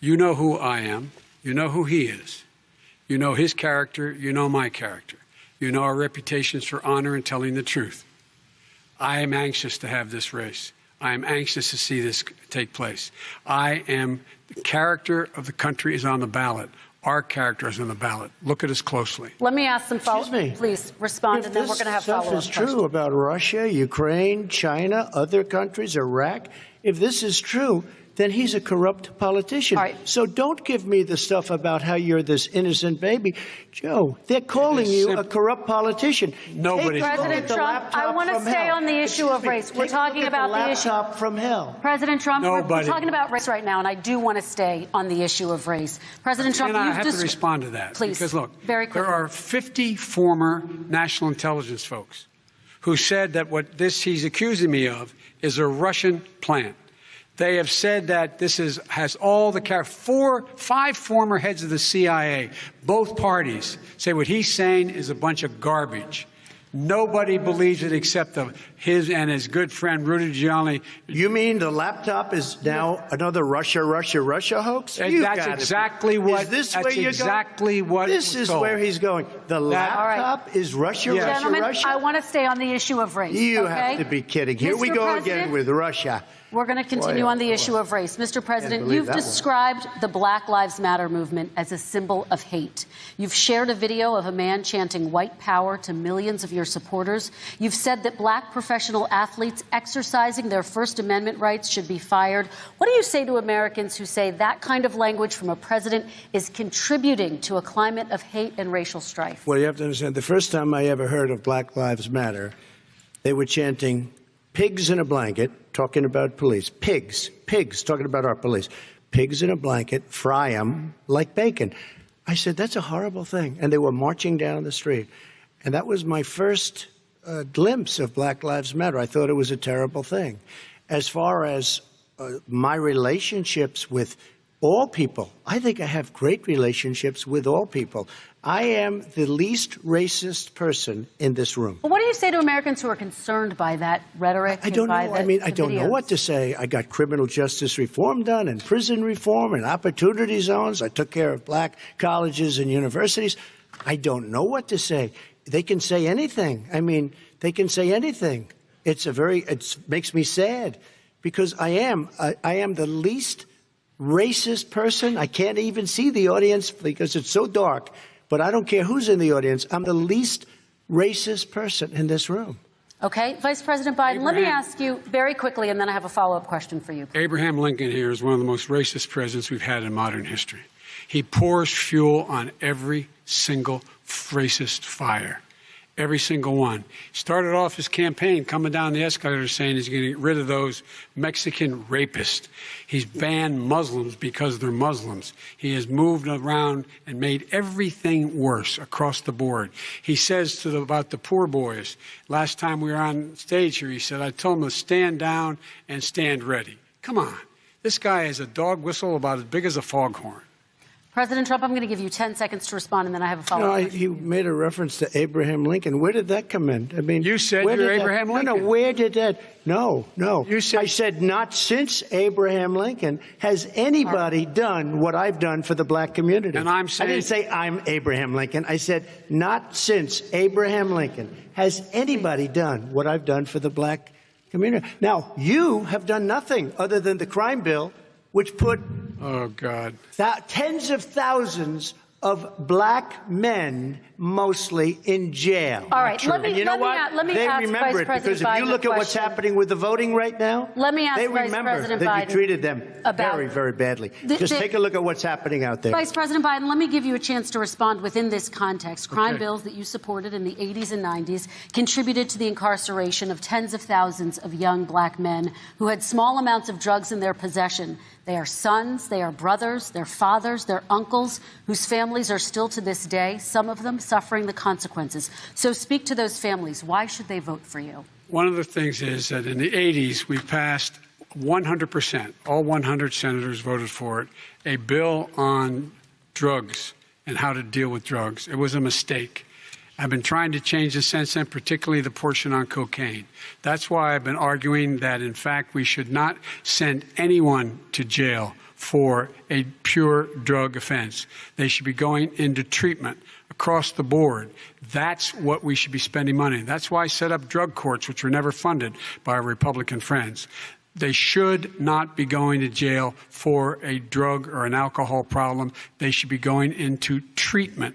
you know who I am. You know who he is. You know his character. You know my character. You know our reputations for honor and telling the truth. I am anxious to have this race. I am anxious to see this take place. The character of the country is on the ballot. Our character is on the ballot. Look at us closely. Let me ask some follow-up. Please respond, and then we're going to have follow-up questions. If this stuff is true about Russia, Ukraine, China, other countries, Iraq, if this is true, then he's a corrupt politician. All right. So don't give me the stuff about how you're this innocent baby. Joe, they're calling you a corrupt politician. Nobody. President Trump, I want to stay on the issue of race. We're talking about the issue. Laptop from hell. President Trump, we're Nobody. talking about race right now, and I do want to stay on the issue of race. President Trump, And I you've have to respond to that. Please, Because, look, very quickly. there are 50 former national intelligence folks who said that what he's accusing me of is a Russian plant. They have said that this has all the 5 former heads of the CIA, both parties, say what he's saying is a bunch of garbage. Nobody believes it except his and his good friend Rudy Giuliani. You mean the laptop is now another Russia hoax? That's exactly what. Is this that's where you're exactly going? what. This is where he's going. The laptop is Russia, Yes. Gentlemen, Russia. I want to stay on the issue of race. You okay? have to be kidding. Here we Mr. go President, again with Russia. We're going to continue Boy, on the boy. issue of race. Mr. President, believe you've that one. described the Black Lives Matter movement as a symbol of hate. You've shared a video of a man chanting white power to millions of your supporters. You've said that black professional athletes exercising their First Amendment rights should be fired. What do you say to Americans who say that kind of language from a president is contributing to a climate of hate and racial strife? Well, you have to understand, the first time I ever heard of Black Lives Matter, they were chanting pigs in a blanket, talking about police. Pigs, talking about our police. Pigs in a blanket, fry them like bacon. I said, that's a horrible thing. And they were marching down the street. And that was my first glimpse of Black Lives Matter. I thought it was a terrible thing. As far as my relationships with all people, I think I have great relationships with all people. I am the least racist person in this room. Well, what do you say to Americans who are concerned by that rhetoric? I don't know. and by I mean, the I don't know videos? what to say. I got criminal justice reform done and prison reform and opportunity zones. I took care of black colleges and universities. I don't know what to say. They can say anything. I mean, they can say anything. It makes me sad because I am the least racist person. I can't even see the audience because it's so dark. But I don't care who's in the audience. I'm the least racist person in this room. Okay. Vice President Biden, let me ask you very quickly, and then I have a follow-up question for you. Abraham Lincoln here is one of the most racist presidents we've had in modern history. He pours fuel on every single racist fire. Every single one. Started off his campaign coming down the escalator saying he's going to get rid of those Mexican rapists. He's banned Muslims because they're Muslims. He has moved around and made everything worse across the board. He says about the poor boys, last time we were on stage here, he said, I told them to stand down and stand ready. Come on. This guy has a dog whistle about as big as a foghorn. President Trump, I'm going to give you 10 seconds to respond, and then I have a follow-up. You made a reference to Abraham Lincoln. Where did that come in? I mean, You said where you're did that- Abraham Lincoln. No, where did that? No. You said- I said not since Abraham Lincoln has anybody done what I've done for the black community. And I'm saying- I didn't say I'm Abraham Lincoln. I said not since Abraham Lincoln has anybody done what I've done for the black community. Now, you have done nothing other than the crime bill, which put Oh, God. tens of thousands of black men, mostly in jail. All right, let me- And you know let me what? a- let me they ask remember Vice it President because if Biden you look a at what's question. happening with the voting right now, Let me ask they Vice remember President that Biden you treated them about- very, very badly. The- Just the- take a look at what's happening out there. Vice President Biden, let me give you a chance to respond within this context. Crime Okay. bills that you supported in the 80s and 90s contributed to the incarceration of tens of thousands of young black men who had small amounts of drugs in their possession. They are sons, they are brothers, they're fathers, they're uncles, whose families are still to this day, some of them suffering the consequences. So speak to those families. Why should they vote for you? One of the things is that in the 80s, we passed 100%, all 100 senators voted for it, a bill on drugs and how to deal with drugs. It was a mistake. I've been trying to change this since then, particularly the portion on cocaine. That's why I've been arguing that, in fact, we should not send anyone to jail for a pure drug offense. They should be going into treatment across the board. That's what we should be spending money on. That's why I set up drug courts, which were never funded by our Republican friends. They should not be going to jail for a drug or an alcohol problem. They should be going into treatment.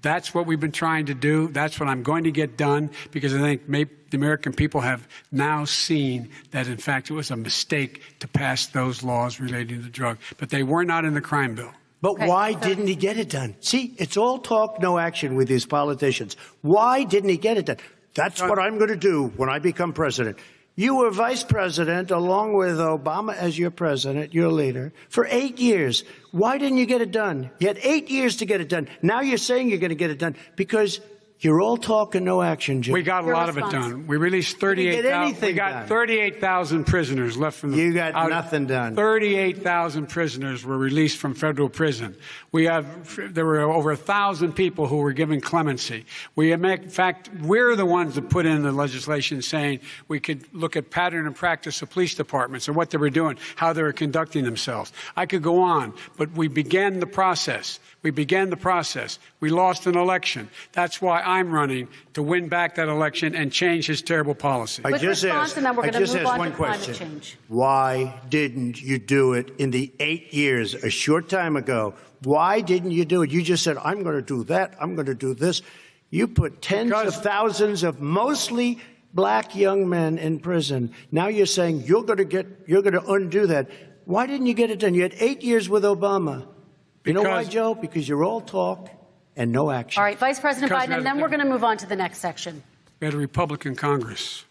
That's what we've been trying to do. That's what I'm going to get done, because I think the American people have now seen that, in fact, it was a mistake to pass those laws relating to the drug. But they were not in the crime bill. But why didn't he get it done? See, it's all talk, no action with these politicians. Why didn't he get it done? That's what I'm going to do when I become president. You were vice president along with Obama as your president, your leader, for 8 years. Why didn't you get it done? You had 8 years to get it done. Now you're saying you're going to get it done because you're all talk and no action, Jim. We got a lot of it done. We released 38,000. We got 38,000 prisoners left from the. You got nothing done. 38,000 prisoners were released from federal prison. There were over 1,000 people who were given clemency. In fact, we're the ones that put in the legislation saying we could look at pattern and practice of police departments and what they were doing, how they were conducting themselves. I could go on, but we began the process. We lost an election. That's why I'm running to win back that election and change his terrible policy. I just asked one question. Why didn't you do it in the 8 years, a short time ago? Why didn't you do it? You just said, I'm going to do that. I'm going to do this. You put tens of thousands of mostly black young men in prison. Now you're saying you're going to undo that. Why didn't you get it done? You had 8 years with Obama. You know why, Joe? Because you're all talk and no action. All right, Vice President Biden, and then we're going to move on to the next section. We had a Republican Congress.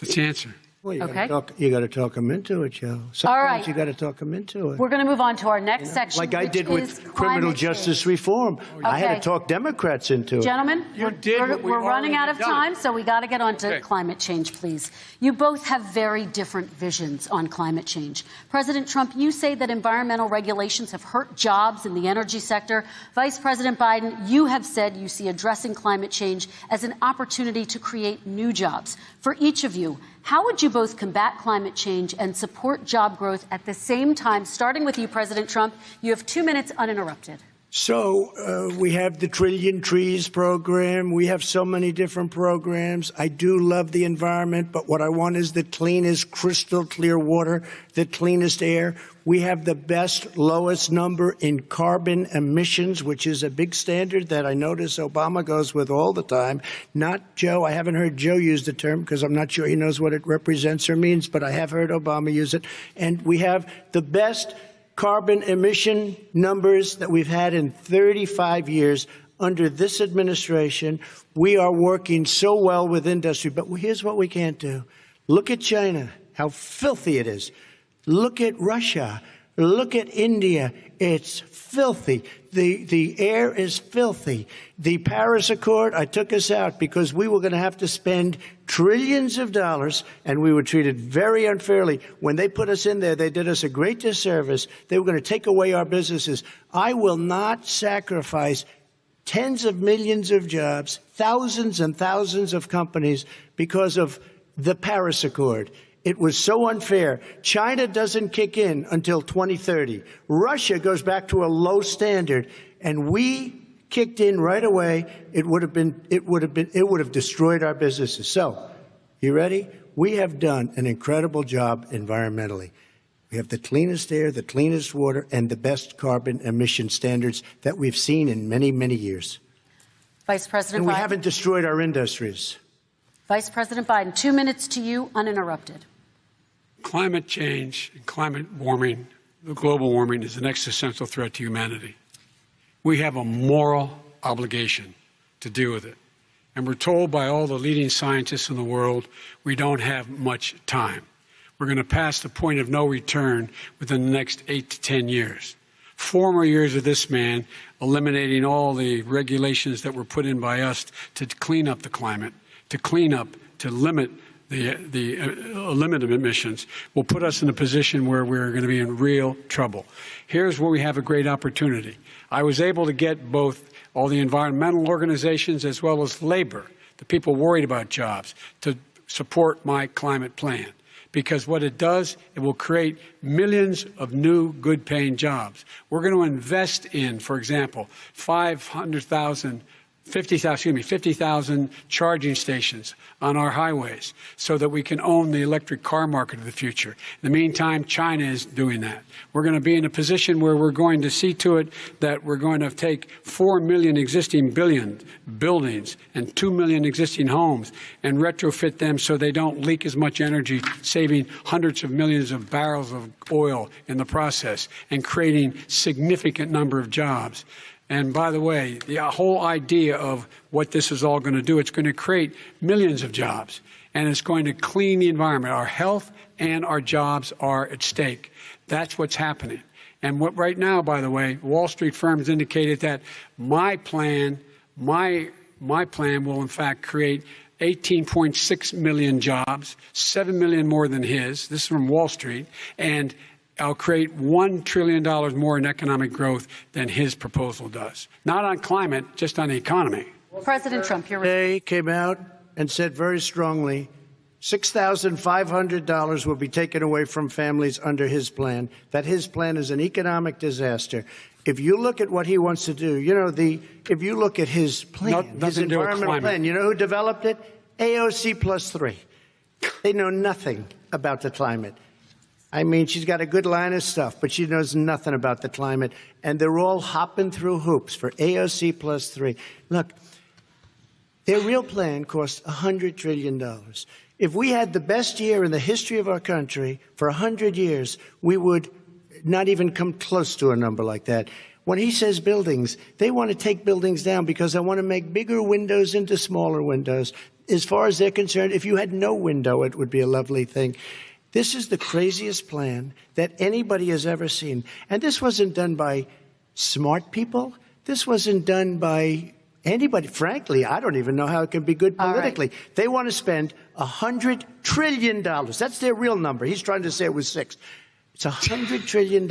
That's the answer. Well, you got to talk them into it, Joe. Sometimes all right. You got to talk them into it. We're going to move on to our next section, like I did with criminal justice reform. I had to talk Democrats into it. Gentlemen, we're running out of time, so we got to get on to climate change, please. You both have very different visions on climate change. President Trump, you say that environmental regulations have hurt jobs in the energy sector. Vice President Biden, you have said you see addressing climate change as an opportunity to create new jobs. For each of you, how would you both combat climate change and support job growth at the same time? Starting with you, President Trump, you have 2 minutes uninterrupted. So we have the Trillion Trees program. We have so many different programs. I do love the environment, but what I want is the cleanest, crystal clear water, the cleanest air. We have the best, lowest number in carbon emissions, which is a big standard that I notice Obama goes with all the time. Not Joe. I haven't heard Joe use the term because I'm not sure he knows what it represents or means, but I have heard Obama use it. And we have the best carbon emission numbers that we've had in 35 years under this administration. We are working so well with industry, but here's what we can't do. Look at China, how filthy it is. Look at Russia. Look at India. It's filthy. The air is filthy. The Paris Accord, I took us out because we were going to have to spend trillions of dollars, and we were treated very unfairly. When they put us in there, they did us a great disservice. They were going to take away our businesses. I will not sacrifice tens of millions of jobs, thousands and thousands of companies because of the Paris Accord. It was so unfair. China doesn't kick in until 2030. Russia goes back to a low standard, and we kicked in right away. It would have destroyed our businesses. So, you ready? We have done an incredible job environmentally. We have the cleanest air, the cleanest water, and the best carbon emission standards that we've seen in many, many years. Vice President Biden. And we haven't destroyed our industries. Vice President Biden, 2 minutes to you, uninterrupted. Climate change and climate warming, the global warming, is an existential threat to humanity. We have a moral obligation to deal with it. And we're told by all the leading scientists in the world we don't have much time. We're going to pass the point of no return within the next 8 to 10 years. 4 more years of this man eliminating all the regulations that were put in by us to clean up the climate, to limit limit emissions, will put us in a position where we're going to be in real trouble. Here's where we have a great opportunity. I was able to get both all the environmental organizations as well as labor, the people worried about jobs, to support my climate plan. Because what it does, it will create millions of new good-paying jobs. We're going to invest in, for example, 500,000 50,000 charging stations on our highways so that we can own the electric car market of the future. In the meantime, China is doing that. We're going to be in a position where we're going to see to it that we're going to take 4 million existing buildings and 2 million existing homes and retrofit them so they don't leak as much energy, saving hundreds of millions of barrels of oil in the process and creating significant number of jobs. And by the way, the whole idea of what this is all going to do, it's going to create millions of jobs, and it's going to clean the environment. Our health and our jobs are at stake. That's what's happening. And what right now, by the way, Wall Street firms indicated that my plan will in fact create 18.6 million jobs, 7 million more than his. This is from Wall Street. And I'll create $1 trillion more in economic growth than his proposal does. Not on climate, just on the economy. President Trump, your Today came out and said very strongly, $6,500 will be taken away from families under his plan, that his plan is an economic disaster. If you look at what he wants to do, if you look at his plan, his environmental plan, you know who developed it? AOC plus 3. They know nothing about the climate. I mean, she's got a good line of stuff, but she knows nothing about the climate. And they're all hopping through hoops for AOC plus 3. Look, their real plan cost $100 trillion. If we had the best year in the history of our country for 100 years, we would not even come close to a number like that. When he says buildings, they want to take buildings down because they want to make bigger windows into smaller windows. As far as they're concerned, if you had no window, it would be a lovely thing. This is the craziest plan that anybody has ever seen. And this wasn't done by smart people. This wasn't done by anybody. Frankly, I don't even know how it can be good politically. Right. They want to spend $100 trillion. That's their real number. He's trying to say it was 6. It's $100 trillion.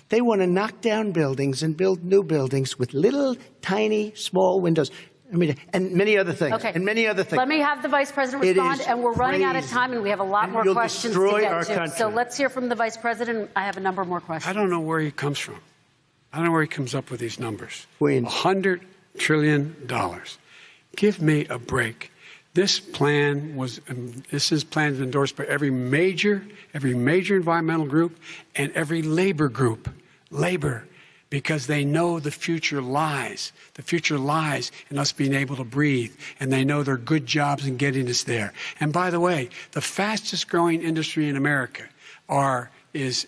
They want to knock down buildings and build new buildings with little, tiny, small windows. I mean, and many other things. Okay. And many other things. Let me have the Vice President respond, and we're running out of time, and we have a lot more questions to get to. So let's hear from the Vice President. I have a number more questions. I don't know where he comes from. I don't know where he comes up with these numbers. Queen. $100 trillion. Give me a break. This plan was endorsed by every major environmental group and every labor group. Because they know the future lies. The future lies in us being able to breathe, and they know there are good jobs in getting us there. And by the way, the fastest growing industry in America is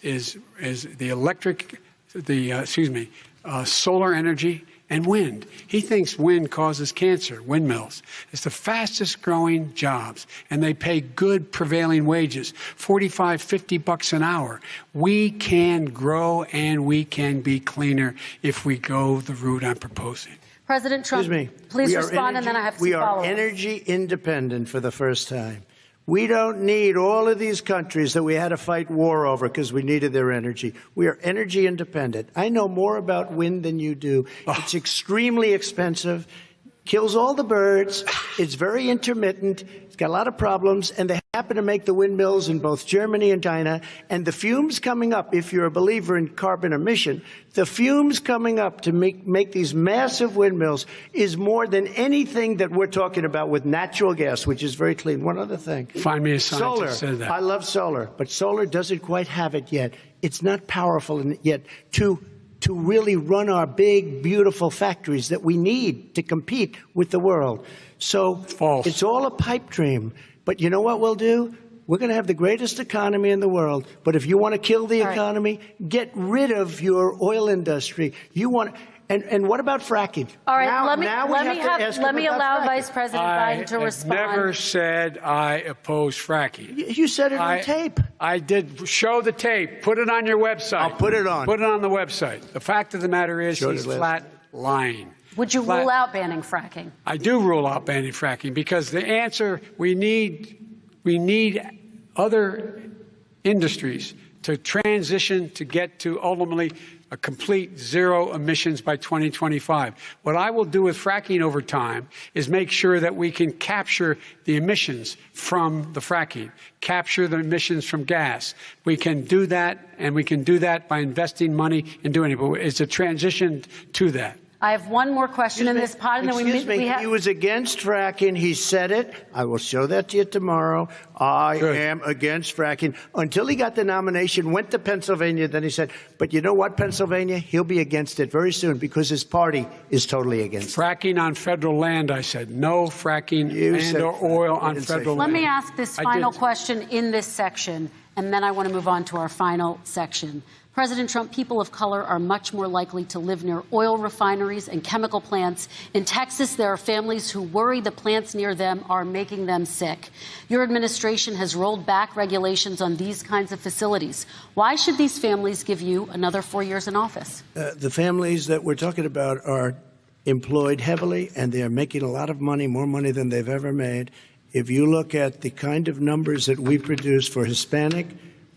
solar energy and wind. He thinks wind causes cancer, windmills. It's the fastest growing jobs, and they pay good prevailing wages, $45, $50 an hour. We can grow and we can be cleaner if we go the route I'm proposing. President Trump, please respond, and then I have some follow-up. We are energy independent for the first time. We don't need all of these countries that we had to fight war over because we needed their energy. We are energy independent. I know more about wind than you do. It's extremely expensive, kills all the birds. It's very intermittent. It's got a lot of problems, and they happen to make the windmills in both Germany and China. And the fumes coming up, if you're a believer in carbon emission, the fumes coming up to make these massive windmills is more than anything that we're talking about with natural gas, which is very clean. One other thing. Find me a scientist that said that. I love solar, but solar doesn't quite have it yet. It's not powerful yet to really run our big, beautiful factories that we need to compete with the world. So false. It's all a pipe dream. But you know what we'll do? We're going to have the greatest economy in the world. But if you want to kill the economy, get rid of your oil industry. And what about fracking? All right, let me allow Vice President Biden to respond. I never said I oppose fracking. You said it on tape. I did. Show the tape. Put it on your website. I'll put it on. Put it on the website. The fact of the matter is he's flat lying. Would you rule out banning fracking? I do rule out banning fracking because the answer, we need other industries to transition to get to ultimately a complete zero emissions by 2025. What I will do with fracking over time is make sure that we can capture the emissions from the fracking, capture the emissions from gas. We can do that, and we can do that by investing money in doing it. But it's a transition to that. I have one more question in this pod, and then Excuse me. He was against fracking. He said it. I will show that to you tomorrow. I am against fracking. Until he got the nomination, went to Pennsylvania, then he said, but you know what, Pennsylvania? He'll be against it very soon because his party is totally against it. Fracking on federal land, I said. No fracking or oil on federal land. Let me ask this final question in this section, and then I want to move on to our final section. President Trump, people of color are much more likely to live near oil refineries and chemical plants. In Texas, there are families who worry the plants near them are making them sick. Your administration has rolled back regulations on these kinds of facilities. Why should these families give you another 4 years in office? The families that we're talking about are employed heavily, and they are making a lot of money, more money than they've ever made. If you look at the kind of numbers that we produce for Hispanic,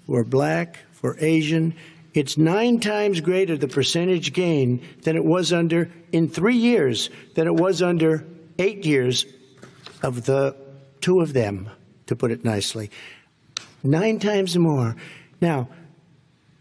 for Black, for Asian, it's 9 times greater, the percentage gain, than it was under, in 3 years, than it was under 8 years of the 2 of them, to put it nicely. 9 times more. Now,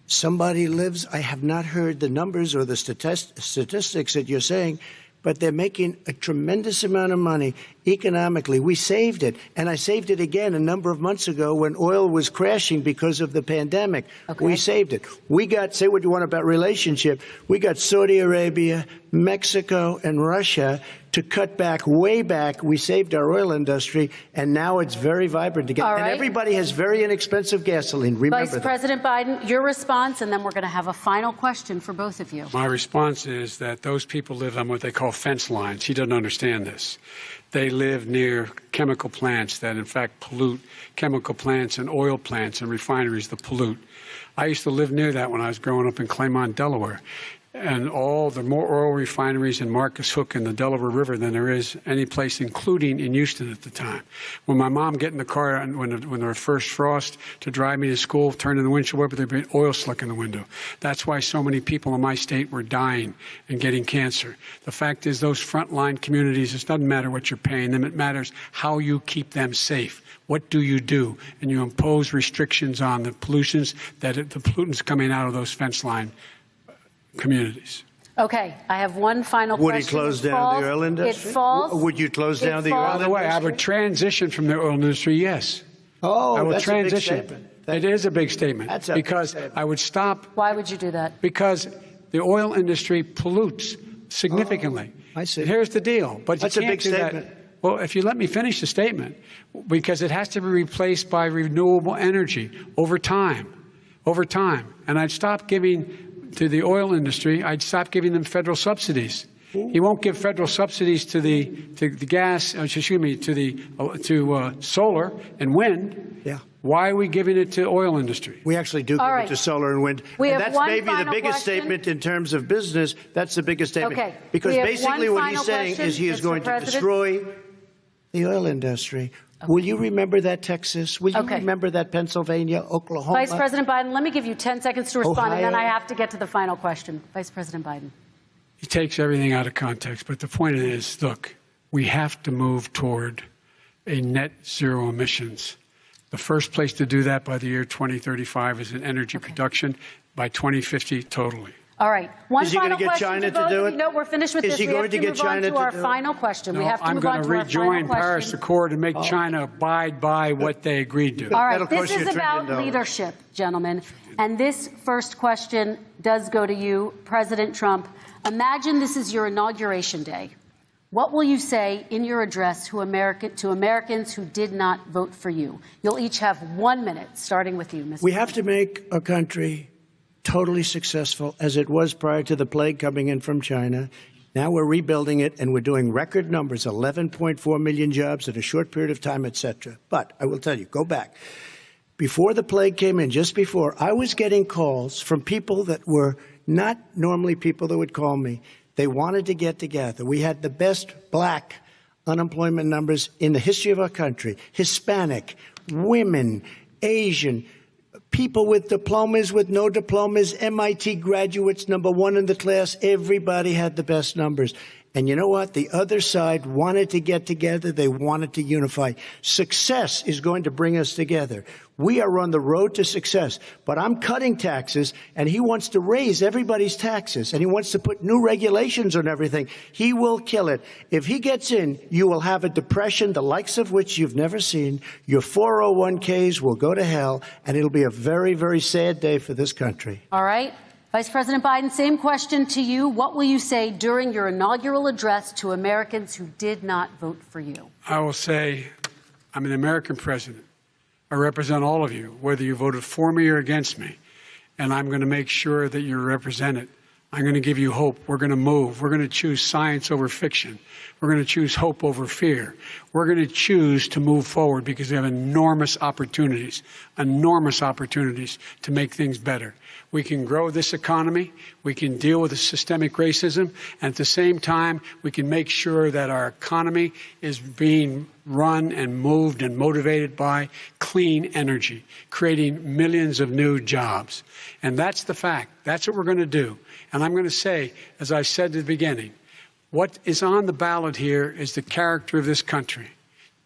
somebody lives, I have not heard the numbers or the statistics that you're saying, but they're making a tremendous amount of money economically. We saved it, and I saved it again a number of months ago when oil was crashing because of the pandemic. Okay. We saved it. We got, say what you want about relationship, we got Saudi Arabia, Mexico, and Russia to cut back, way back. We saved our oil industry, and now it's very vibrant again. All right. And everybody has very inexpensive gasoline. Remember Vice President Biden, your response, and then we're going to have a final question for both of you. My response is that those people live on what they call fence lines. He doesn't understand this. They live near chemical plants that, in fact, pollute, chemical plants and oil plants and refineries that pollute. I used to live near that when I was growing up in Claymont, Delaware. And all the more oil refineries in Marcus Hook and the Delaware River than there is any place, including in Houston at the time. When my mom get in the car and when there was first frost to drive me to school, turn in the windshield wiper, there'd be oil slick in the window. That's why so many people in my state were dying and getting cancer. The fact is, those frontline communities, it doesn't matter what you're paying them. It matters how you keep them safe. What do you do? And you impose restrictions on the pollutions the pollutants coming out of those fence line communities. Okay, I have one final question. Would he close down the oil industry? It falls. Would you close down the oil industry? By the way, I would transition from the oil industry, yes. Oh, I would that's transition. a big statement. It is a big statement. That's a because big statement. I would stop. Why would you do that? Because the oil industry pollutes significantly. Oh, I see. Here's the deal. But that's you a can't big do statement. That. Well, if you let me finish the statement, because it has to be replaced by renewable energy over time. Over time. And I'd stop giving to the oil industry, I'd stop giving them federal subsidies. He won't give federal subsidies to the gas, excuse me, to solar and wind. Yeah. Why are we giving it to oil industry? We actually do give it to solar and wind. We and have that's one maybe the final biggest question. statement in terms of business. That's the biggest statement. Okay. Because We have basically one what he's final saying question, is he is Mr. going to President. destroy the oil industry. Okay. Will you remember that, Texas? Will you remember that, Pennsylvania, Oklahoma? Vice President Biden, let me give you 10 seconds to respond, and then Ohio. I have to get to the final question. Vice President Biden. He takes everything out of context. But the point is, look, we have to move toward a net zero emissions. The first place to do that by the year 2035 is in energy production. By 2050, totally. All right. One Is he going final to get question China to both to do of it? you. No, we're finished with Is this. he We going have to to get move China on to to our do it? final question. We No, have to I'm move going on to to our final rejoin Paris question. Accord and make China abide by what they agreed to. All right, That'll this cost you is $1 trillion. about leadership, gentlemen. And this first question does go to you, President Trump. Imagine this is your inauguration day. What will you say in your address to Americans who did not vote for you? You'll each have 1 minute, starting with you, Mr. We have to make our country totally successful as it was prior to the plague coming in from China. Now we're rebuilding it, and we're doing record numbers, 11.4 million jobs in a short period of time, et cetera. But I will tell you, go back. Before the plague came in, just before, I was getting calls from people that were not normally people that would call me. They wanted to get together. We had the best Black unemployment numbers in the history of our country. Hispanic, women, Asian, people with diplomas, with no diplomas, MIT graduates, #1 in the class. Everybody had the best numbers. And you know what? The other side wanted to get together. They wanted to unify. Success is going to bring us together. We are on the road to success. But I'm cutting taxes, and he wants to raise everybody's taxes, and he wants to put new regulations on everything. He will kill it. If he gets in, you will have a depression, the likes of which you've never seen. Your 401ks will go to hell, and it'll be a very, very sad day for this country. All right. Vice President Biden, same question to you. What will you say during your inaugural address to Americans who did not vote for you? I will say, I'm an American president. I represent all of you, whether you voted for me or against me. And I'm going to make sure that you're represented. I'm going to give you hope. We're going to move. We're going to choose science over fiction. We're going to choose hope over fear. We're going to choose to move forward because we have enormous opportunities to make things better. We can grow this economy. We can deal with the systemic racism. And at the same time, we can make sure that our economy is being run and moved and motivated by clean energy, creating millions of new jobs. And that's the fact. That's what we're going to do. And I'm going to say, as I said at the beginning, what is on the ballot here is the character of this country: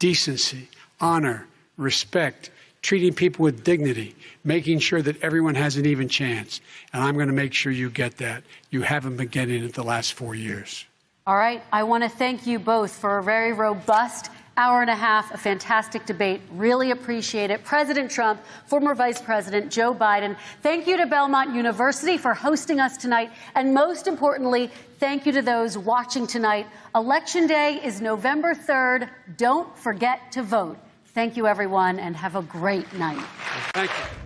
decency, honor, respect, treating people with dignity, making sure that everyone has an even chance. And I'm going to make sure you get that. You haven't been getting it the last 4 years. All right. I want to thank you both for a very robust hour and a half, a fantastic debate. Really appreciate it. President Trump, former Vice President Joe Biden, thank you to Belmont University for hosting us tonight. And most importantly, thank you to those watching tonight. Election Day is November 3rd. Don't forget to vote. Thank you, everyone, and have a great night. Thank you.